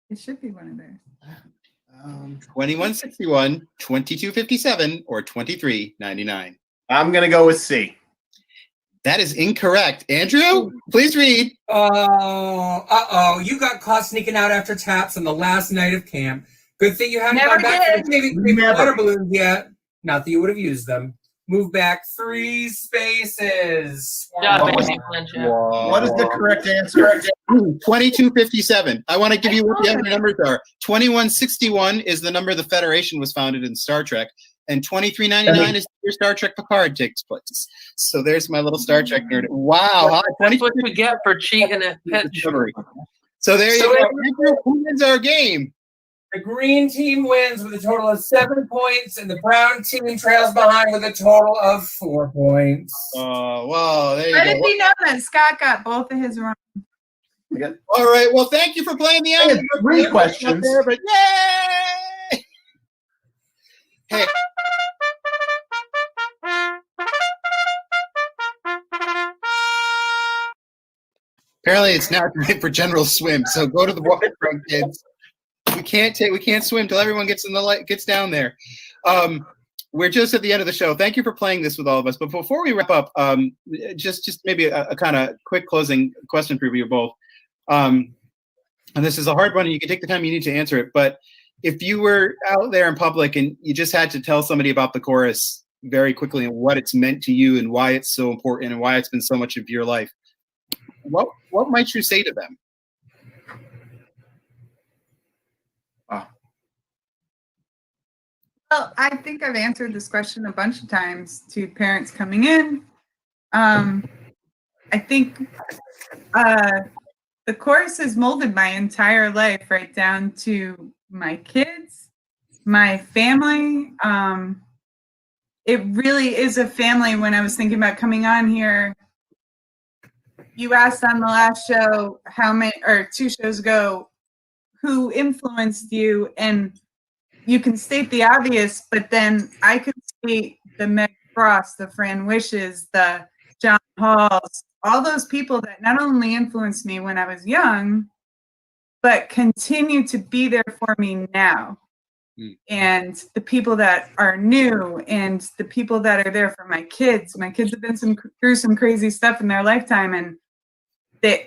It should be one of theirs. 2161, 2257, or 2399? I'm going to go with C. That is incorrect. Andrew, please read. You got caught sneaking out after taps on the last night of camp. Good thing you haven't Never gone back did. to the baby water balloons yet. Not that you would have used them. Move back 3 spaces. Yeah, What is the correct answer? 2257. I want to give you what the other numbers are. 2161 is the number the Federation was founded in Star Trek, and 2399 is where Star Trek Picard takes place. So there's my little Star Trek nerd. Wow. That's what you get for cheating at pitch. So there you go. Andrew, who wins our game? The green team wins with a total of 7 points, and the brown team trails behind with a total of 4 points. Oh, well, there you Let go. it be known that Scott got both of his wrong. All right. Well, thank you for playing the I had 3 questions. There, but yay! Hey. Apparently, it's now time for general swim. So go to the waterfront, kids. We can't swim till everyone gets down there. We're just at the end of the show. Thank you for playing this with all of us. But before we wrap up, just maybe a kind of quick closing question for you both. And this is a hard one, and you can take the time you need to answer it. But if you were out there in public and you just had to tell somebody about the chorus very quickly and what it's meant to you and why it's so important and why it's been so much of your life, what might you say to them? Well, I think I've answered this question a bunch of times to parents coming in. I think the chorus has molded my entire life, right down to my kids, my family. It really is a family. When I was thinking about coming on here, you asked on the last show how many, or 2 shows ago, who influenced you, and you can state the obvious, but then I could state the Meg Frost, the Fran Wishes, the John Halls, all those people that not only influenced me when I was young, but continue to be there for me now. And the people that are new, and the people that are there for my kids. My kids have been through some crazy stuff in their lifetime, and the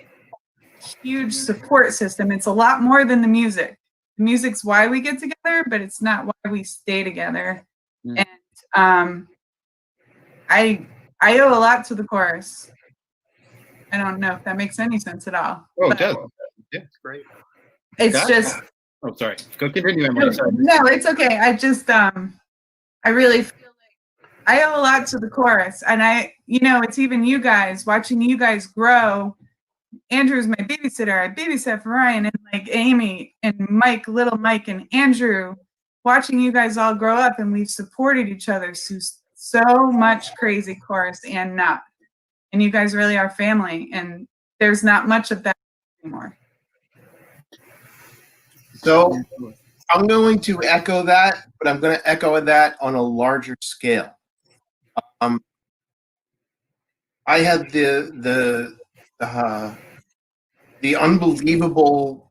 huge support system. It's a lot more than the music. The music's why we get together, but it's not why we stay together. And I owe a lot to the chorus. I don't know if that makes any sense at all. Oh, it but does. Yeah, great. It's Got it. just Oh, sorry. Go continue, Emily. Sorry. no, it's okay. I just I really feel like I owe a lot to the chorus, and it's even you guys watching you guys grow. Andrew's my babysitter. I babysat for Ryan and like Aimée and Mike, little Mike and Andrew, watching you guys all grow up, and we've supported each other through so much crazy chorus and not. And you guys really are family, and there's not much of that anymore. So I'm going to echo that, but I'm going to echo that on a larger scale. I had the unbelievable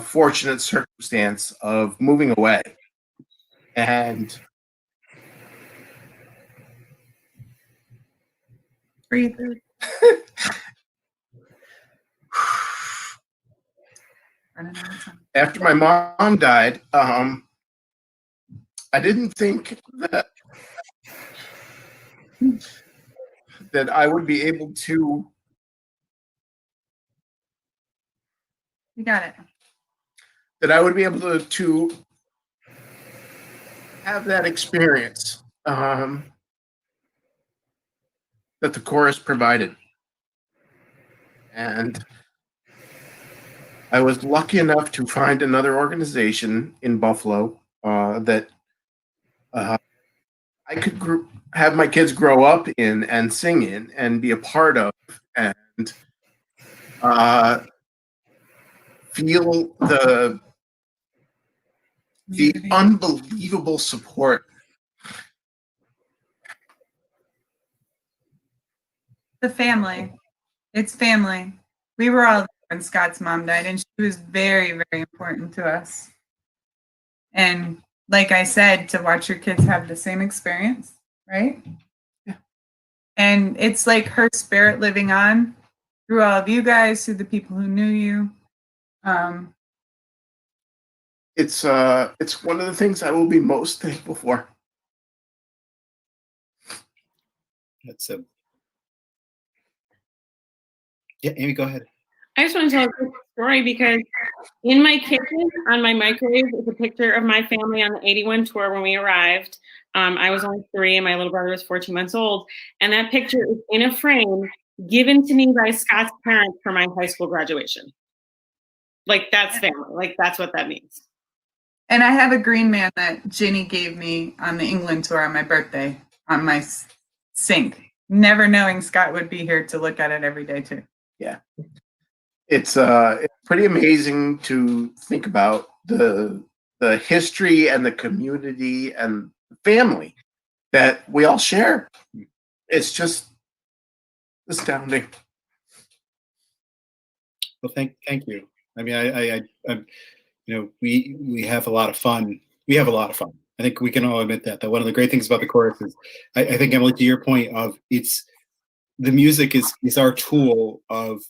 fortunate circumstance of moving away, and Breathe. after my mom died, I didn't think that I would be able to. You got it. That I would be able to have that experience that the chorus provided. And I was lucky enough to find another organization in Buffalo that I could have my kids grow up in and sing in and be a part of, and feel the unbelievable support. The family. It's family. We were all there when Scott's mom died, and she was very, very important to us. And like I said, to watch your kids have the same experience, right? Yeah. And it's like her spirit living on through all of you guys, through the people who knew you. It's one of the things I will be most thankful for. That's a yeah, Aimée, go ahead. I just want to tell a quick story because in my kitchen on my microwave is a picture of my family on the 81 tour when we arrived. I was only 3 and my little brother was 14 months old. And that picture is in a frame given to me by Scott's parents for my high school graduation. Like, that's family. Like, that's what that means. And I have a green man that Ginny gave me on the England tour on my birthday on my sink, never knowing Scott would be here to look at it every day too. Yeah. It's pretty amazing to think about the history and the community and family that we all share. It's just astounding. Well, thank you. I mean, I we have a lot of fun. We have a lot of fun. I think we can all admit that one of the great things about the chorus is, I think, Emily, to your point of the music is our tool of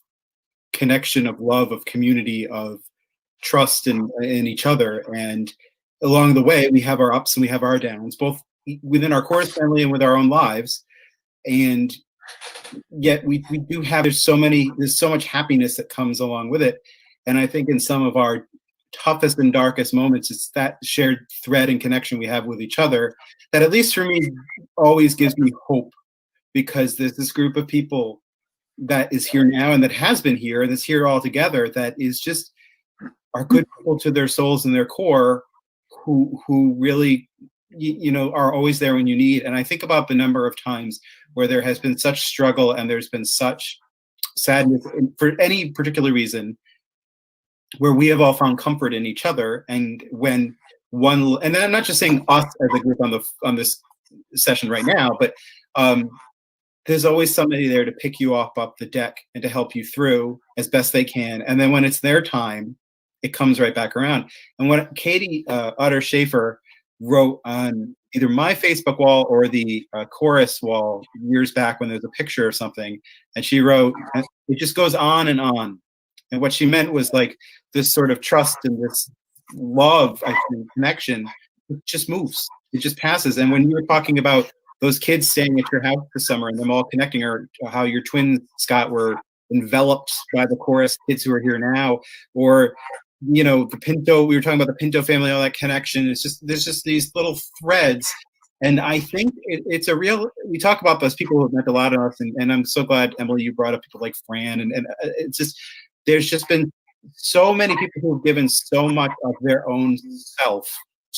connection, of love, of community, of trust in each other. And along the way, we have our ups and we have our downs, both within our chorus family and with our own lives. And yet we do have, there's so much happiness that comes along with it. And I think in some of our toughest and darkest moments, it's that shared thread and connection we have with each other that, at least for me, always gives me hope, because there's this group of people that is here now and that has been here and is here all together, that is just are good people to their souls and their core, who really are always there when you need. And I think about the number of times where there has been such struggle and there's been such sadness for any particular reason, where we have all found comfort in each other. And when one, and I'm not just saying us as a group on this session right now, but there's always somebody there to pick you up the deck and to help you through as best they can. And then when it's their time, it comes right back around. And what Katie Utter Schaefer wrote on either my Facebook wall or the chorus wall years back when there's a picture or something, and she wrote, it just goes on and on. And what she meant was like this sort of trust and this love, I think, connection, it just moves. It just passes. And when you were talking about those kids staying at your house this summer and them all connecting, or how your twins, Scott, were enveloped by the chorus kids who are here now, or the Pinto. We were talking about the Pinto family, all that connection. There's just these little threads, and I think it's a real. We talk about those people who have meant a lot to us, and I'm so glad, Emily, you brought up people like Fran, and it's just there's just been so many people who have given so much of their own self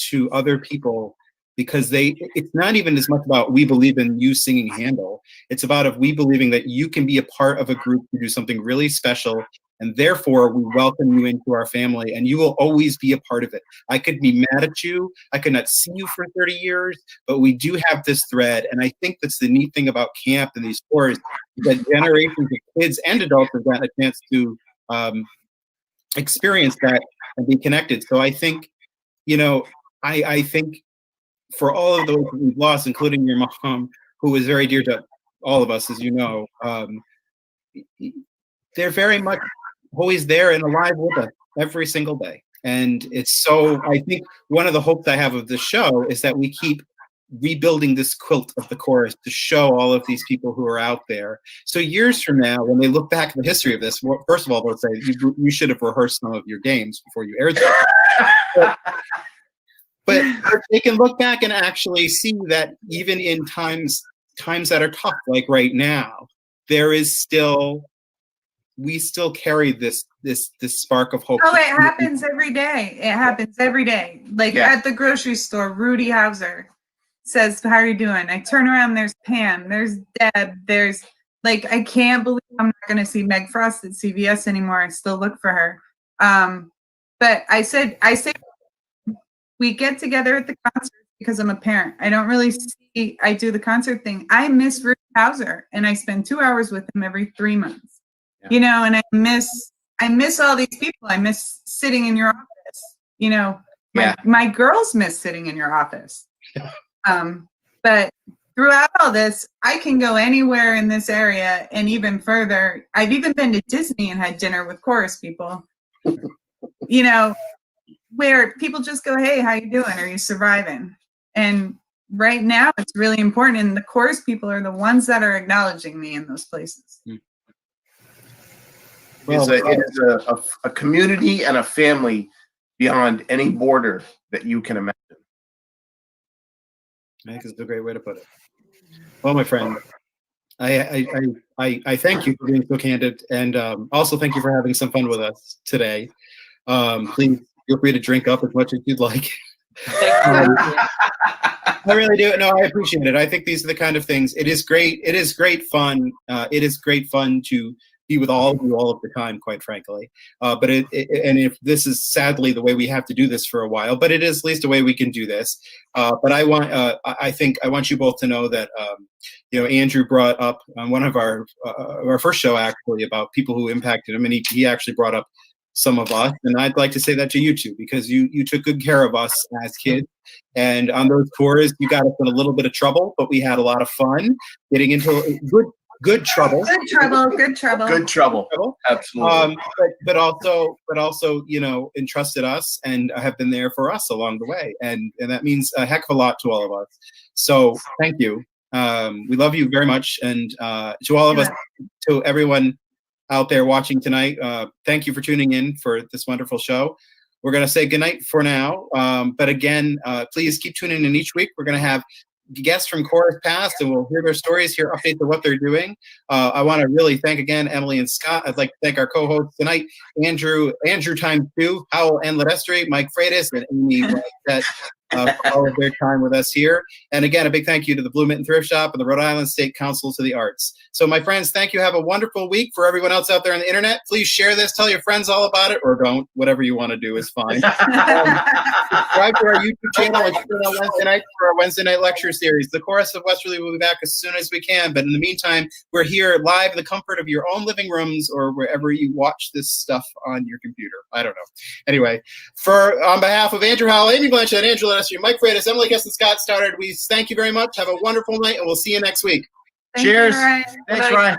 to other people. Because it's not even as much about we believe in you singing Handel. It's about we believing that you can be a part of a group to do something really special, and therefore we welcome you into our family, and you will always be a part of it. I could be mad at you. I could not see you for 30 years, but we do have this thread, and I think that's the neat thing about camp and these tours, that generations of kids and adults have gotten a chance to experience that and be connected. So I think, I think for all of those we've lost, including your mom, who was very dear to all of us, as you know, they're very much always there and alive with us every single day. And it's so, I think one of the hopes I have of the show is that we keep rebuilding this quilt of the chorus to show all of these people who are out there. So years from now, when they look back at the history of this, well, first of all, they'll say, you should have rehearsed some of your games before you aired them. But they can look back and actually see that even in times that are tough, like right now, we still carry this spark of hope. Oh, it happens every day. It happens every day. Like at the grocery store, Rudy Hauser says, "How are you doing?" I turn around, there's Pam, there's Deb, there's I can't believe I'm not going to see Meg Frost at CVS anymore. I still look for her. But I say. We get together at the concert because I'm a parent. I don't really I do the concert thing. I miss Rudy Hauser, and I spend 2 hours with him every 3 months. Yeah. And I miss all these people. I miss sitting in your office. My girls miss sitting in your office. But throughout all this, I can go anywhere in this area and even further. I've even been to Disney and had dinner with chorus people. Where people just go, "Hey, how you doing? Are you surviving?" And right now, it's really important. And the chorus people are the ones that are acknowledging me in those places. Well, it is a community and a family beyond any border that you can imagine. I think it's a great way to put it. Well, my friend, I thank you for being so candid, and also thank you for having some fun with us today. Please feel free to drink up as much as you'd like. I really do. No, I appreciate it. I think these are the kind of things. It is great. It is great fun. It is great fun to be with all of you all of the time, quite frankly. But and if this is sadly the way we have to do this for a while, but it is at least a way we can do this. But I think I want you both to know that Andrew brought up on one of our first show actually about people who impacted him, and he actually brought up some of us, and I'd like to say that to you too, because you took good care of us as kids, and on those tours you got us in a little bit of trouble, but we had a lot of fun getting into good trouble. Good trouble. Absolutely. But also entrusted us and have been there for us along the way, and that means a heck of a lot to all of us. So thank you. We love you very much, and to all of us, to everyone out there watching tonight, thank you for tuning in for this wonderful show. We're going to say goodnight for now, but again, please keep tuning in each week. We're going to have guests from Chorus Past, and we'll hear their stories, hear updates of what they're doing. I want to really thank again Emily and Scott. I'd like to thank our co-hosts tonight, Andrew times 2, Howell and Ledestre, Mike Freitas, and Aimée for all of their time with us here. And again, a big thank you to the Blue Mitten Thrift Shop and the Rhode Island State Council to the Arts. So my friends, thank you. Have a wonderful week. For everyone else out there on the internet, please share this, tell your friends all about it, or don't. Whatever you want to do is fine. Subscribe to our YouTube channel and tune in on Wednesday night for our Wednesday night lecture series. The Chorus of Westerly will be back as soon as we can, but in the meantime, we're here live in the comfort of your own living rooms or wherever you watch this stuff on your computer. I don't know. Anyway, on behalf of Andrew Howell, Aimée Blanchett, Andrew Ledestre, Mike Freitas, Emily Guest, and Scott Stoddard, we thank you very much. Have a wonderful night, and we'll see you next week. Cheers. Thank you, Ryan. Thanks, Ryan.